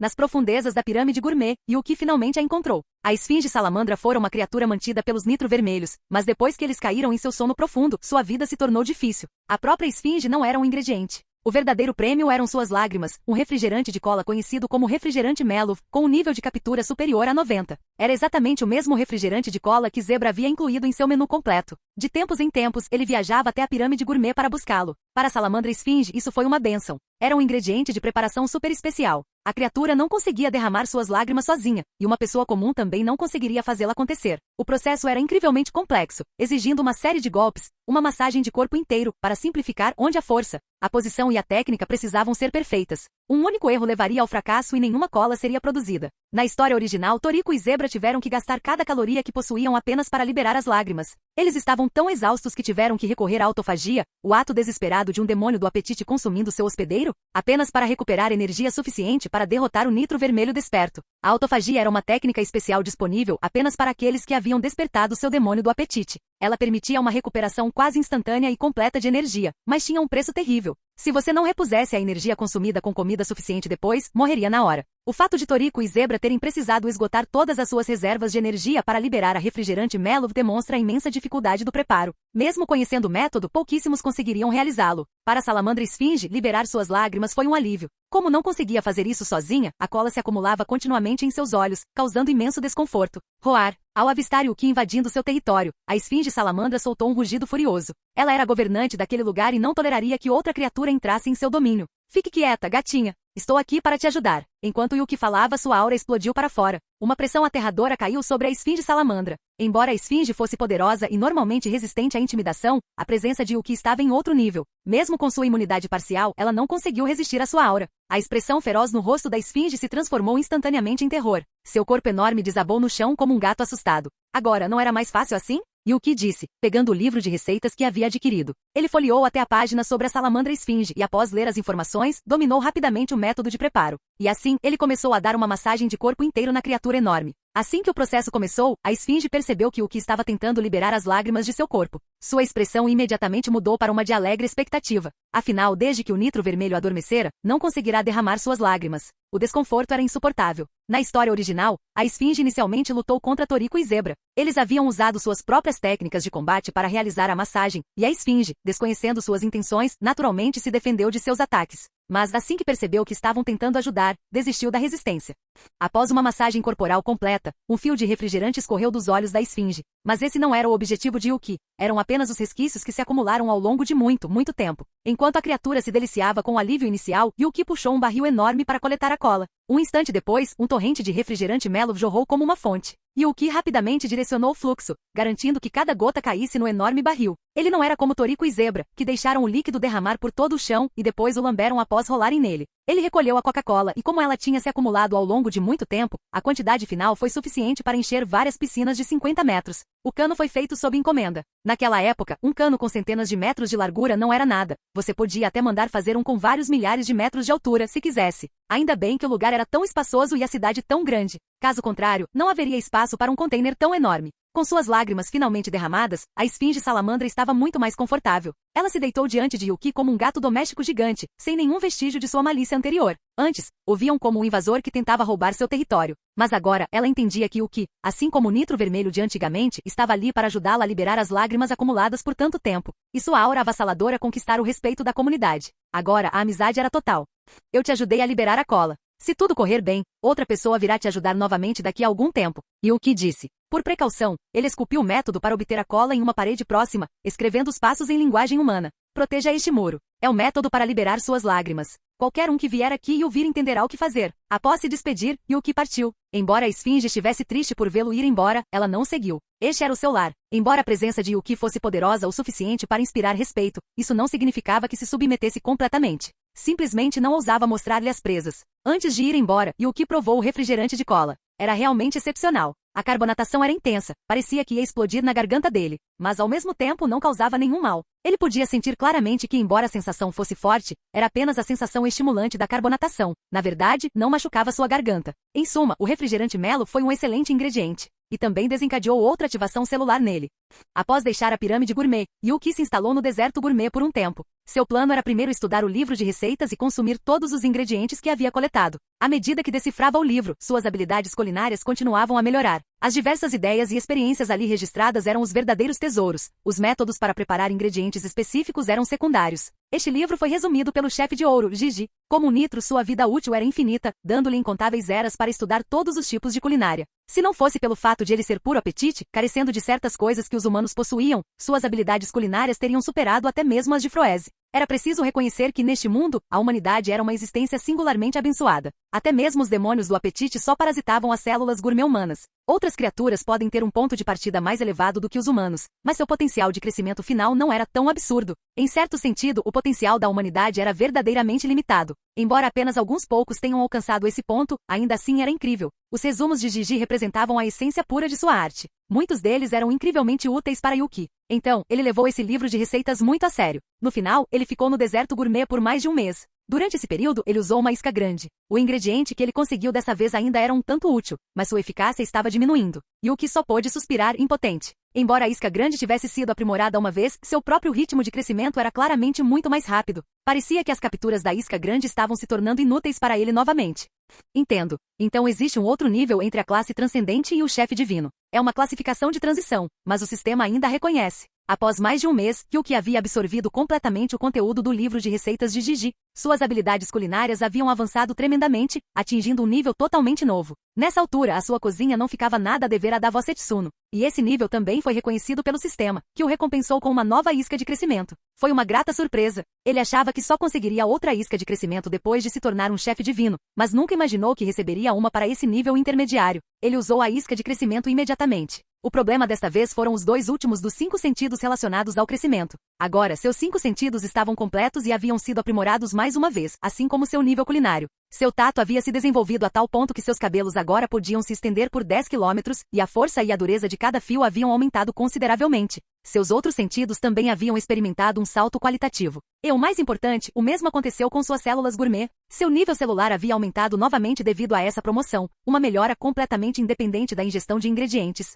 Nas profundezas da pirâmide gourmet, Yuki finalmente a encontrou. A esfinge salamandra fora uma criatura mantida pelos Nitro vermelhos, mas depois que eles caíram em seu sono profundo, sua vida se tornou difícil. A própria esfinge não era um ingrediente. O verdadeiro prêmio eram suas lágrimas, um refrigerante de cola conhecido como refrigerante Melov, com um nível de captura superior a 90. Era exatamente o mesmo refrigerante de cola que Zebra havia incluído em seu menu completo. De tempos em tempos, ele viajava até a pirâmide gourmet para buscá-lo. Para a salamandra esfinge, isso foi uma bênção. Era um ingrediente de preparação super especial. A criatura não conseguia derramar suas lágrimas sozinha, e uma pessoa comum também não conseguiria fazê-la acontecer. O processo era incrivelmente complexo, exigindo uma série de golpes, uma massagem de corpo inteiro, para simplificar onde a força, a posição e a técnica precisavam ser perfeitas. Um único erro levaria ao fracasso e nenhuma cola seria produzida. Na história original, Toriko e Zebra tiveram que gastar cada caloria que possuíam apenas para liberar as lágrimas. Eles estavam tão exaustos que tiveram que recorrer à autofagia, o ato desesperado de um demônio do apetite consumindo seu hospedeiro, apenas para recuperar energia suficiente para derrotar o Nitro vermelho desperto. A autofagia era uma técnica especial disponível apenas para aqueles que haviam despertado seu demônio do apetite. Ela permitia uma recuperação quase instantânea e completa de energia, mas tinha um preço terrível. Se você não repusesse a energia consumida com comida suficiente depois, morreria na hora. O fato de Toriko e Zebra terem precisado esgotar todas as suas reservas de energia para liberar a refrigerante Melov demonstra a imensa dificuldade do preparo. Mesmo conhecendo o método, pouquíssimos conseguiriam realizá-lo. Para a salamandra esfinge, liberar suas lágrimas foi um alívio. Como não conseguia fazer isso sozinha, a cola se acumulava continuamente em seus olhos, causando imenso desconforto. Roar. Ao avistar Yuki invadindo seu território, a esfinge salamandra soltou um rugido furioso. Ela era governante daquele lugar e não toleraria que outra criatura entrasse em seu domínio. Fique quieta, gatinha. Estou aqui para te ajudar. Enquanto Yuki falava, sua aura explodiu para fora. Uma pressão aterradora caiu sobre a esfinge salamandra. Embora a esfinge fosse poderosa e normalmente resistente à intimidação, a presença de Yuki estava em outro nível. Mesmo com sua imunidade parcial, ela não conseguiu resistir à sua aura. A expressão feroz no rosto da esfinge se transformou instantaneamente em terror. Seu corpo enorme desabou no chão como um gato assustado. Agora, não era mais fácil assim? Yuki disse, pegando o livro de receitas que havia adquirido. Ele folheou até a página sobre a salamandra esfinge e, após ler as informações, dominou rapidamente o método de preparo. E assim, ele começou a dar uma massagem de corpo inteiro na criatura enorme. Assim que o processo começou, a esfinge percebeu que Yuki estava tentando liberar as lágrimas de seu corpo. Sua expressão imediatamente mudou para uma de alegre expectativa. Afinal, desde que o Nitro vermelho adormecera, não conseguirá derramar suas lágrimas. O desconforto era insuportável. Na história original, a esfinge inicialmente lutou contra Toriko e Zebra. Eles haviam usado suas próprias técnicas de combate para realizar a massagem, e a esfinge, desconhecendo suas intenções, naturalmente se defendeu de seus ataques. Mas assim que percebeu que estavam tentando ajudar, desistiu da resistência. Após uma massagem corporal completa, um fio de refrigerante escorreu dos olhos da esfinge. Mas esse não era o objetivo de Yuki. Eram apenas os resquícios que se acumularam ao longo de muito tempo. Enquanto a criatura se deliciava com o alívio inicial, Yuki puxou um barril enorme para coletar a cola. Um instante depois, um torrente de refrigerante Melov jorrou como uma fonte. Yuki rapidamente direcionou o fluxo, garantindo que cada gota caísse no enorme barril. Ele não era como Toriko e Zebra, que deixaram o líquido derramar por todo o chão e depois o lamberam após rolarem nele. Ele recolheu a Coca-Cola e, como ela tinha se acumulado ao longo de muito tempo, a quantidade final foi suficiente para encher várias piscinas de 50 metros. O cano foi feito sob encomenda. Naquela época, um cano com centenas de metros de largura não era nada. Você podia até mandar fazer um com vários milhares de metros de altura, se quisesse. Ainda bem que o lugar era tão espaçoso e a cidade tão grande. Caso contrário, não haveria espaço para um container tão enorme. Com suas lágrimas finalmente derramadas, a esfinge salamandra estava muito mais confortável. Ela se deitou diante de Yuki como um gato doméstico gigante, sem nenhum vestígio de sua malícia anterior. Antes, o viam como um invasor que tentava roubar seu território. Mas agora, ela entendia que Yuki, assim como o Nitro vermelho de antigamente, estava ali para ajudá-la a liberar as lágrimas acumuladas por tanto tempo. E sua aura avassaladora conquistara o respeito da comunidade. Agora, a amizade era total. Eu te ajudei a liberar a cola. Se tudo correr bem, outra pessoa virá te ajudar novamente daqui a algum tempo. Yuki disse. Por precaução, ele esculpiu o método para obter a cola em uma parede próxima, escrevendo os passos em linguagem humana. Proteja este muro. É o método para liberar suas lágrimas. Qualquer um que vier aqui e ouvir entenderá o que fazer. Após se despedir, Yuki partiu. Embora a esfinge estivesse triste por vê-lo ir embora, ela não seguiu. Este era o seu lar. Embora a presença de Yuki fosse poderosa o suficiente para inspirar respeito, isso não significava que se submetesse completamente. Simplesmente não ousava mostrar-lhe as presas. Antes de ir embora, Yuki provou o refrigerante de cola. Era realmente excepcional. A carbonatação era intensa, parecia que ia explodir na garganta dele, mas ao mesmo tempo não causava nenhum mal. Ele podia sentir claramente que, embora a sensação fosse forte, era apenas a sensação estimulante da carbonatação. Na verdade, não machucava sua garganta. Em suma, o refrigerante Melo foi um excelente ingrediente. E também desencadeou outra ativação celular nele. Após deixar a pirâmide gourmet, Yuki se instalou no deserto gourmet por um tempo. Seu plano era primeiro estudar o livro de receitas e consumir todos os ingredientes que havia coletado. À medida que decifrava o livro, suas habilidades culinárias continuavam a melhorar. As diversas ideias e experiências ali registradas eram os verdadeiros tesouros. Os métodos para preparar ingredientes específicos eram secundários. Este livro foi resumido pelo chefe de ouro, Gigi. Como Nitro, sua vida útil era infinita, dando-lhe incontáveis eras para estudar todos os tipos de culinária. Se não fosse pelo fato de ele ser puro apetite, carecendo de certas coisas que os humanos possuíam, suas habilidades culinárias teriam superado até mesmo as de Froese. Era preciso reconhecer que neste mundo, a humanidade era uma existência singularmente abençoada. Até mesmo os demônios do apetite só parasitavam as células gourmet humanas. Outras criaturas podem ter um ponto de partida mais elevado do que os humanos, mas seu potencial de crescimento final não era tão absurdo. Em certo sentido, o potencial da humanidade era verdadeiramente limitado. Embora apenas alguns poucos tenham alcançado esse ponto, ainda assim era incrível. Os resumos de Gigi representavam a essência pura de sua arte. Muitos deles eram incrivelmente úteis para Yuki. Então, ele levou esse livro de receitas muito a sério. No final, ele ficou no deserto gourmet por mais de um mês. Durante esse período, ele usou uma isca grande. O ingrediente que ele conseguiu dessa vez ainda era um tanto útil, mas sua eficácia estava diminuindo. Yuki só pôde suspirar impotente. Embora a isca grande tivesse sido aprimorada uma vez, seu próprio ritmo de crescimento era claramente muito mais rápido. Parecia que as capturas da isca grande estavam se tornando inúteis para ele novamente. Entendo. Então existe um outro nível entre a classe transcendente e o chefe divino. É uma classificação de transição, mas o sistema ainda a reconhece. Após mais de um mês, Yuki havia absorvido completamente o conteúdo do livro de receitas de Gigi. Suas habilidades culinárias haviam avançado tremendamente, atingindo um nível totalmente novo. Nessa altura, a sua cozinha não ficava nada a dever à da avó Setsuno. E esse nível também foi reconhecido pelo sistema, que o recompensou com uma nova isca de crescimento. Foi uma grata surpresa. Ele achava que só conseguiria outra isca de crescimento depois de se tornar um chefe divino, mas nunca imaginou que receberia uma para esse nível intermediário. Ele usou a isca de crescimento imediatamente. O problema desta vez foram os 2 últimos dos 5 sentidos relacionados ao crescimento. Agora, seus 5 sentidos estavam completos e haviam sido aprimorados mais uma vez, assim como seu nível culinário. Seu tato havia se desenvolvido a tal ponto que seus cabelos agora podiam se estender por 10 quilômetros, e a força e a dureza de cada fio haviam aumentado consideravelmente. Seus outros sentidos também haviam experimentado um salto qualitativo. E o mais importante, o mesmo aconteceu com suas células gourmet. Seu nível celular havia aumentado novamente devido a essa promoção, uma melhora completamente independente da ingestão de ingredientes.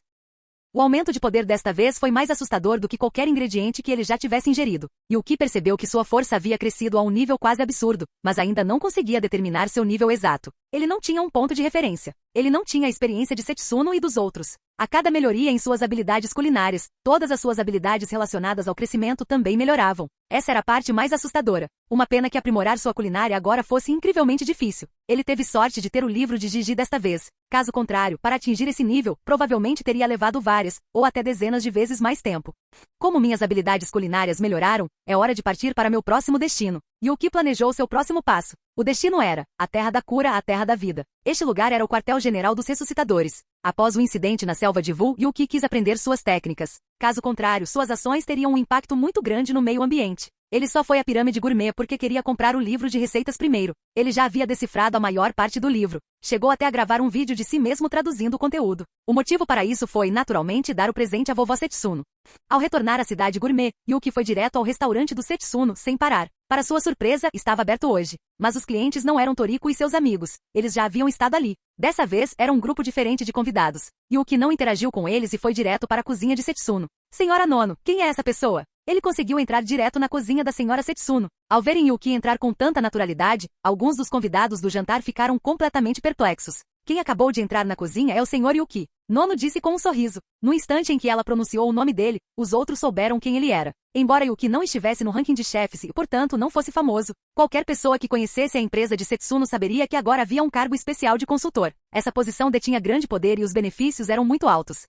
O aumento de poder desta vez foi mais assustador do que qualquer ingrediente que ele já tivesse ingerido. Yuki percebeu que sua força havia crescido a um nível quase absurdo, mas ainda não conseguia determinar seu nível exato. Ele não tinha um ponto de referência. Ele não tinha a experiência de Setsuno e dos outros. A cada melhoria em suas habilidades culinárias, todas as suas habilidades relacionadas ao crescimento também melhoravam. Essa era a parte mais assustadora. Uma pena que aprimorar sua culinária agora fosse incrivelmente difícil. Ele teve sorte de ter o livro de Gigi desta vez. Caso contrário, para atingir esse nível, provavelmente teria levado várias, ou até dezenas de vezes mais tempo. Como minhas habilidades culinárias melhoraram, é hora de partir para meu próximo destino. Yuki planejou seu próximo passo. O destino era a Terra da Cura, a Terra da Vida. Este lugar era o quartel-general dos ressuscitadores. Após o incidente na selva de Vu, Yuki quis aprender suas técnicas. Caso contrário, suas ações teriam um impacto muito grande no meio ambiente. Ele só foi à pirâmide gourmet porque queria comprar o livro de receitas primeiro. Ele já havia decifrado a maior parte do livro. Chegou até a gravar um vídeo de si mesmo traduzindo o conteúdo. O motivo para isso foi, naturalmente, dar o presente à vovó Setsuno. Ao retornar à cidade gourmet, Yuki foi direto ao restaurante do Setsuno, sem parar. Para sua surpresa, estava aberto hoje. Mas os clientes não eram Toriko e seus amigos. Eles já haviam estado ali. Dessa vez, era um grupo diferente de convidados. Yuki não interagiu com eles e foi direto para a cozinha de Setsuno. Senhora Nono, quem é essa pessoa? Ele conseguiu entrar direto na cozinha da senhora Setsuno. Ao verem Yuki entrar com tanta naturalidade, alguns dos convidados do jantar ficaram completamente perplexos. Quem acabou de entrar na cozinha é o senhor Yuki. Nono disse com um sorriso. No instante em que ela pronunciou o nome dele, os outros souberam quem ele era. Embora Yuki não estivesse no ranking de chefes e, portanto, não fosse famoso, qualquer pessoa que conhecesse a empresa de Setsuno saberia que agora havia um cargo especial de consultor. Essa posição detinha grande poder e os benefícios eram muito altos.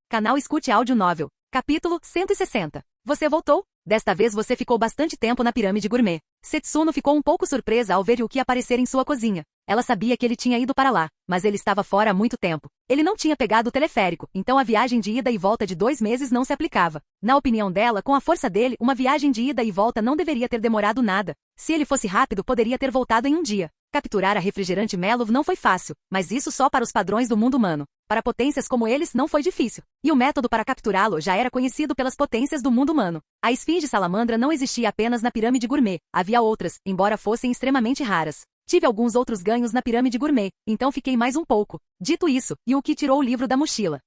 Canal Escute Áudio Novel. Capítulo 160. Você voltou? Desta vez você ficou bastante tempo na pirâmide gourmet. Setsuno ficou um pouco surpresa ao ver Yuki aparecer em sua cozinha. Ela sabia que ele tinha ido para lá, mas ele estava fora há muito tempo. Ele não tinha pegado o teleférico, então a viagem de ida e volta de 2 meses não se aplicava. Na opinião dela, com a força dele, uma viagem de ida e volta não deveria ter demorado nada. Se ele fosse rápido, poderia ter voltado em um dia. Capturar a refrigerante Melov não foi fácil, mas isso só para os padrões do mundo humano. Para potências como eles não foi difícil. E o método para capturá-lo já era conhecido pelas potências do mundo humano. A esfinge salamandra não existia apenas na pirâmide gourmet, havia outras, embora fossem extremamente raras. Tive alguns outros ganhos na pirâmide gourmet, então fiquei mais um pouco. Dito isso, Yuki tirou o livro da mochila.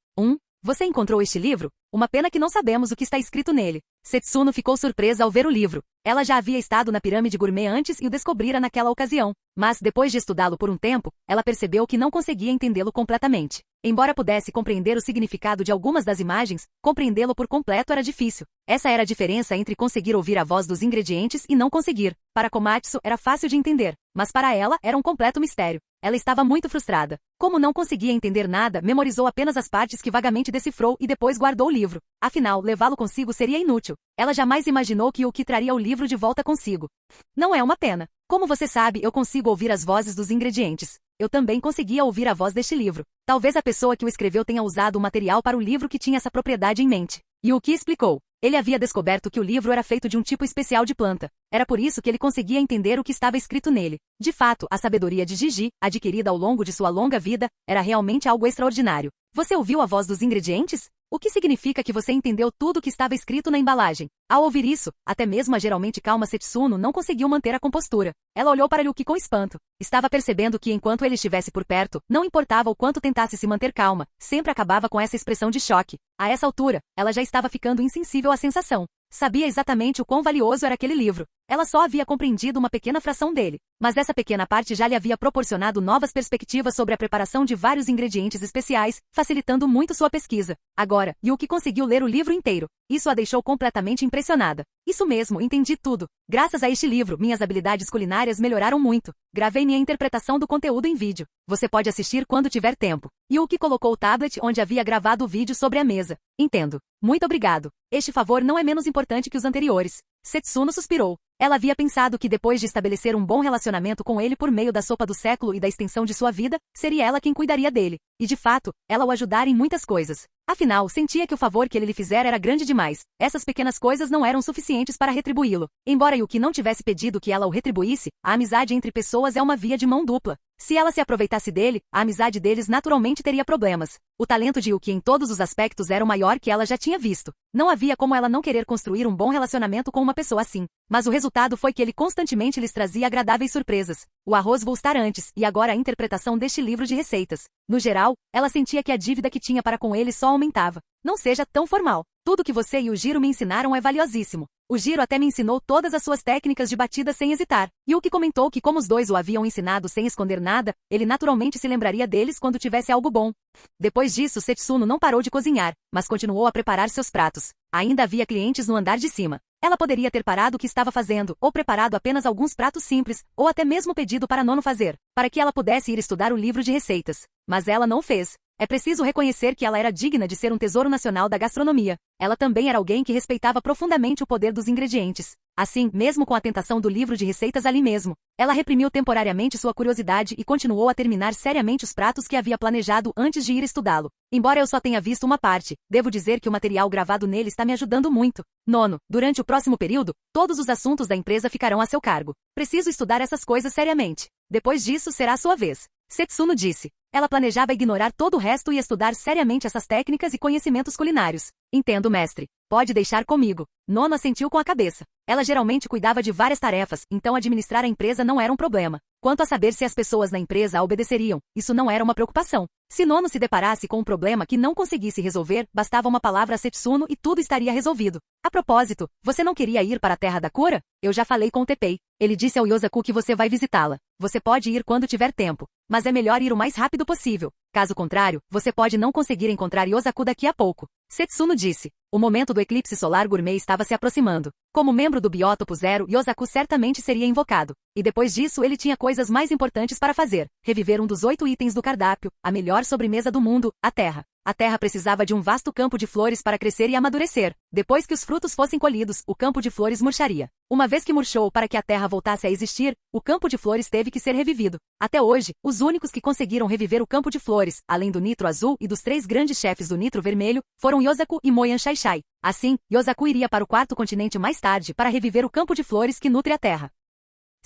Você encontrou este livro? Uma pena que não sabemos o que está escrito nele. Setsuno ficou surpresa ao ver o livro. Ela já havia estado na pirâmide gourmet antes e o descobrira naquela ocasião. Mas, depois de estudá-lo por um tempo, ela percebeu que não conseguia entendê-lo completamente. Embora pudesse compreender o significado de algumas das imagens, compreendê-lo por completo era difícil. Essa era a diferença entre conseguir ouvir a voz dos ingredientes e não conseguir. Para Komatsu era fácil de entender, mas para ela era um completo mistério. Ela estava muito frustrada. Como não conseguia entender nada, memorizou apenas as partes que vagamente decifrou e depois guardou o livro. Afinal, levá-lo consigo seria inútil. Ela jamais imaginou que Yuki traria o livro de volta consigo. Não é uma pena. Como você sabe, eu consigo ouvir as vozes dos ingredientes. Eu também conseguia ouvir a voz deste livro. Talvez a pessoa que o escreveu tenha usado o material para o livro que tinha essa propriedade em mente. Yuki explicou. Ele havia descoberto que o livro era feito de um tipo especial de planta. Era por isso que ele conseguia entender o que estava escrito nele. De fato, a sabedoria de Gigi, adquirida ao longo de sua longa vida, era realmente algo extraordinário. Você ouviu a voz dos ingredientes? O que significa que você entendeu tudo o que estava escrito na embalagem? Ao ouvir isso, até mesmo a geralmente calma Setsuno não conseguiu manter a compostura. Ela olhou para Yuki com espanto. Estava percebendo que enquanto ele estivesse por perto, não importava o quanto tentasse se manter calma, sempre acabava com essa expressão de choque. A essa altura, ela já estava ficando insensível à sensação. Sabia exatamente o quão valioso era aquele livro. Ela só havia compreendido uma pequena fração dele, mas essa pequena parte já lhe havia proporcionado novas perspectivas sobre a preparação de vários ingredientes especiais, facilitando muito sua pesquisa. Agora, Yuki conseguiu ler o livro inteiro. Isso a deixou completamente impressionada. Isso mesmo, entendi tudo. Graças a este livro, minhas habilidades culinárias melhoraram muito. Gravei minha interpretação do conteúdo em vídeo. Você pode assistir quando tiver tempo. Yuki colocou o tablet onde havia gravado o vídeo sobre a mesa. Entendo. Muito obrigado. Este favor não é menos importante que os anteriores. Setsuno suspirou. Ela havia pensado que depois de estabelecer um bom relacionamento com ele por meio da sopa do século e da extensão de sua vida, seria ela quem cuidaria dele. E de fato, ela o ajudara em muitas coisas. Afinal, sentia que o favor que ele lhe fizera era grande demais. Essas pequenas coisas não eram suficientes para retribuí-lo. Embora Yuki não tivesse pedido que ela o retribuísse, a amizade entre pessoas é uma via de mão dupla. Se ela se aproveitasse dele, a amizade deles naturalmente teria problemas. O talento de Yuki em todos os aspectos era o maior que ela já tinha visto. Não havia como ela não querer construir um bom relacionamento com uma pessoa assim. Mas o resultado foi que ele constantemente lhes trazia agradáveis surpresas. O arroz voltar antes e agora a interpretação deste livro de receitas. No geral, ela sentia que a dívida que tinha para com ele só aumentava. Não seja tão formal. Tudo que você e o Giro me ensinaram é valiosíssimo. O Giro até me ensinou todas as suas técnicas de batida sem hesitar. Yuki comentou que como os dois o haviam ensinado sem esconder nada, ele naturalmente se lembraria deles quando tivesse algo bom. Depois disso, Setsuno não parou de cozinhar, mas continuou a preparar seus pratos. Ainda havia clientes no andar de cima. Ela poderia ter parado o que estava fazendo, ou preparado apenas alguns pratos simples, ou até mesmo pedido para Nono fazer, para que ela pudesse ir estudar o livro de receitas. Mas ela não fez. É preciso reconhecer que ela era digna de ser um tesouro nacional da gastronomia. Ela também era alguém que respeitava profundamente o poder dos ingredientes. Assim, mesmo com a tentação do livro de receitas ali mesmo, ela reprimiu temporariamente sua curiosidade e continuou a terminar seriamente os pratos que havia planejado antes de ir estudá-lo. Embora eu só tenha visto uma parte, devo dizer que o material gravado nele está me ajudando muito. Nono, durante o próximo período, todos os assuntos da empresa ficarão a seu cargo. Preciso estudar essas coisas seriamente. Depois disso, será a sua vez. Setsuno disse. Ela planejava ignorar todo o resto e estudar seriamente essas técnicas e conhecimentos culinários. Entendo, mestre. Pode deixar comigo. Nono assentiu com a cabeça. Ela geralmente cuidava de várias tarefas, então administrar a empresa não era um problema. Quanto a saber se as pessoas na empresa a obedeceriam, isso não era uma preocupação. Se Nono se deparasse com um problema que não conseguisse resolver, bastava uma palavra a Setsuno e tudo estaria resolvido. A propósito, você não queria ir para a Terra da Cura? Eu já falei com o Teppei. Ele disse ao Yosaku que você vai visitá-la. Você pode ir quando tiver tempo, mas é melhor ir o mais rápido possível. Caso contrário, você pode não conseguir encontrar Yosaku daqui a pouco. Setsuno disse. O momento do eclipse solar gourmet estava se aproximando. Como membro do Biótopo Zero, Yosaku certamente seria invocado. E depois disso ele tinha coisas mais importantes para fazer. Reviver um dos 8 itens do cardápio, a melhor sobremesa do mundo, a terra. A terra precisava de um vasto campo de flores para crescer e amadurecer. Depois que os frutos fossem colhidos, o campo de flores murcharia. Uma vez que murchou para que a terra voltasse a existir, o campo de flores teve que ser revivido. Até hoje, os únicos que conseguiram reviver o campo de flores, além do Nitro Azul e dos 3 grandes chefes do Nitro Vermelho, foram Yosaku e Moyan Shai. Assim, Yosaku iria para o 4º continente mais tarde para reviver o campo de flores que nutre a terra.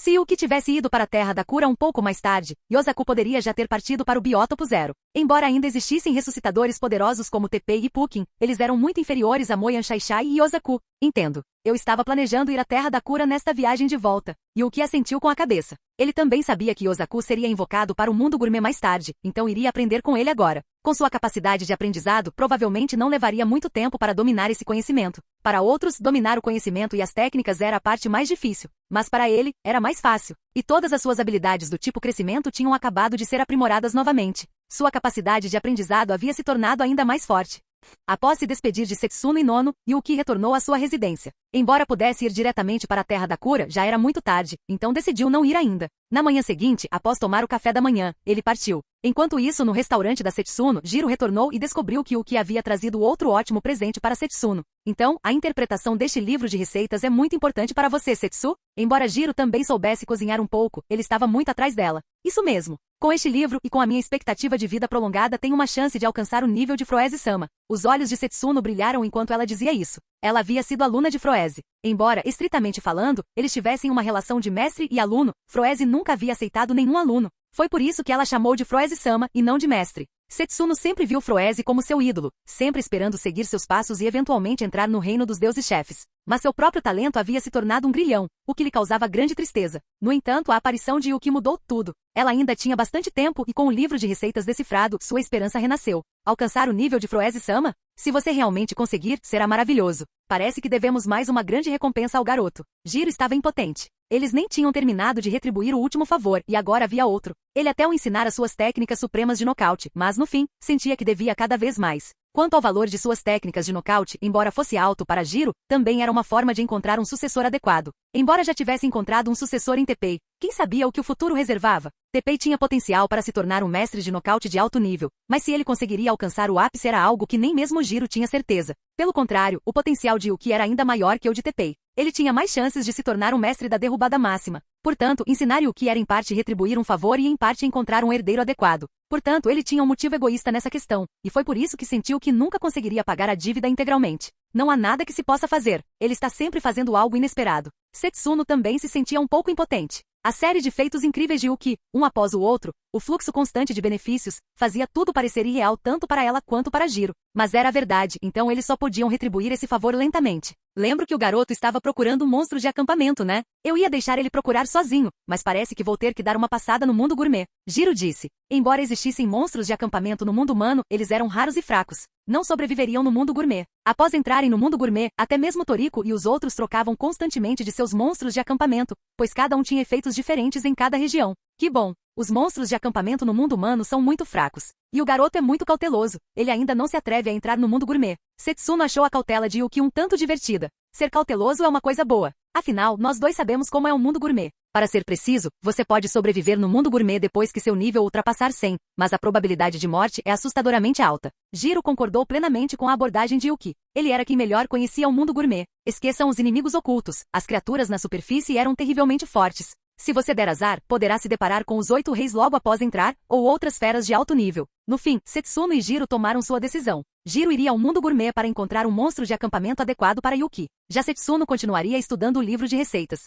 Se Yuki tivesse ido para a Terra da Cura um pouco mais tarde, Yosaku poderia já ter partido para o Biótopo Zero. Embora ainda existissem ressuscitadores poderosos como Teppei e Pukin, eles eram muito inferiores a Moyan Shaishai e Yosaku. Entendo. Eu estava planejando ir à Terra da Cura nesta viagem de volta. Yuki assentiu com a cabeça. Ele também sabia que Yosaku seria invocado para o mundo gourmet mais tarde, então iria aprender com ele agora. Com sua capacidade de aprendizado, provavelmente não levaria muito tempo para dominar esse conhecimento. Para outros, dominar o conhecimento e as técnicas era a parte mais difícil, mas para ele, era mais fácil. E todas as suas habilidades do tipo crescimento tinham acabado de ser aprimoradas novamente. Sua capacidade de aprendizado havia se tornado ainda mais forte. Após se despedir de Setsuno e Nono, Yuki retornou à sua residência. Embora pudesse ir diretamente para a Terra da Cura, já era muito tarde, então decidiu não ir ainda. Na manhã seguinte, após tomar o café da manhã, ele partiu. Enquanto isso, no restaurante da Setsuno, Jiro retornou e descobriu que Yuki havia trazido outro ótimo presente para Setsuno. Então, a interpretação deste livro de receitas é muito importante para você, Setsu? Embora Jiro também soubesse cozinhar um pouco, ele estava muito atrás dela. Isso mesmo. Com este livro e com a minha expectativa de vida prolongada, tenho uma chance de alcançar o nível de Froese-sama. Os olhos de Setsuno brilharam enquanto ela dizia isso. Ela havia sido aluna de Froese. Embora, estritamente falando, eles tivessem uma relação de mestre e aluno, Froese nunca havia aceitado nenhum aluno. Foi por isso que ela chamou de Froese-sama e não de mestre. Setsuno sempre viu Froese como seu ídolo, sempre esperando seguir seus passos e eventualmente entrar no reino dos deuses chefes. Mas seu próprio talento havia se tornado um grilhão, o que lhe causava grande tristeza. No entanto, a aparição de Yuki mudou tudo. Ela ainda tinha bastante tempo e com o livro de receitas decifrado, sua esperança renasceu. Alcançar o nível de Froese-sama? Se você realmente conseguir, será maravilhoso. Parece que devemos mais uma grande recompensa ao garoto. Jiro estava impotente. Eles nem tinham terminado de retribuir o último favor, e agora havia outro. Ele até o ensinara suas técnicas supremas de nocaute, mas no fim, sentia que devia cada vez mais. Quanto ao valor de suas técnicas de nocaute, embora fosse alto para Jiro, também era uma forma de encontrar um sucessor adequado. Embora já tivesse encontrado um sucessor em Teppei, quem sabia o que o futuro reservava? Teppei tinha potencial para se tornar um mestre de nocaute de alto nível, mas se ele conseguiria alcançar o ápice era algo que nem mesmo Jiro tinha certeza. Pelo contrário, o potencial de Yuki era ainda maior que o de Teppei. Ele tinha mais chances de se tornar um mestre da derrubada máxima. Portanto, ensinar Yuki era em parte retribuir um favor e em parte encontrar um herdeiro adequado. Portanto, ele tinha um motivo egoísta nessa questão, e foi por isso que sentiu que nunca conseguiria pagar a dívida integralmente. Não há nada que se possa fazer. Ele está sempre fazendo algo inesperado. Setsuno também se sentia um pouco impotente. A série de feitos incríveis de Yuki, um após o outro, o fluxo constante de benefícios, fazia tudo parecer irreal tanto para ela quanto para Jiro. Mas era a verdade, então eles só podiam retribuir esse favor lentamente. Lembro que o garoto estava procurando um monstro de acampamento, né? Eu ia deixar ele procurar sozinho, mas parece que vou ter que dar uma passada no mundo gourmet. Jiro disse. Embora existissem monstros de acampamento no mundo humano, eles eram raros e fracos. Não sobreviveriam no mundo gourmet. Após entrarem no mundo gourmet, até mesmo Toriko e os outros trocavam constantemente de seus monstros de acampamento, pois cada um tinha efeitos diferentes em cada região. Que bom! Os monstros de acampamento no mundo humano são muito fracos. E o garoto é muito cauteloso. Ele ainda não se atreve a entrar no mundo gourmet. Setsuno achou a cautela de Yuki um tanto divertida. Ser cauteloso é uma coisa boa. Afinal, nós dois sabemos como é o mundo gourmet. Para ser preciso, você pode sobreviver no mundo gourmet depois que seu nível ultrapassar 100, mas a probabilidade de morte é assustadoramente alta. Jiro concordou plenamente com a abordagem de Yuki. Ele era quem melhor conhecia o mundo gourmet. Esqueçam os inimigos ocultos. As criaturas na superfície eram terrivelmente fortes. Se você der azar, poderá se deparar com os 8 reis logo após entrar, ou outras feras de alto nível. No fim, Setsuno e Jiro tomaram sua decisão. Jiro iria ao mundo gourmet para encontrar um monstro de acampamento adequado para Yuki. Já Setsuno continuaria estudando o livro de receitas.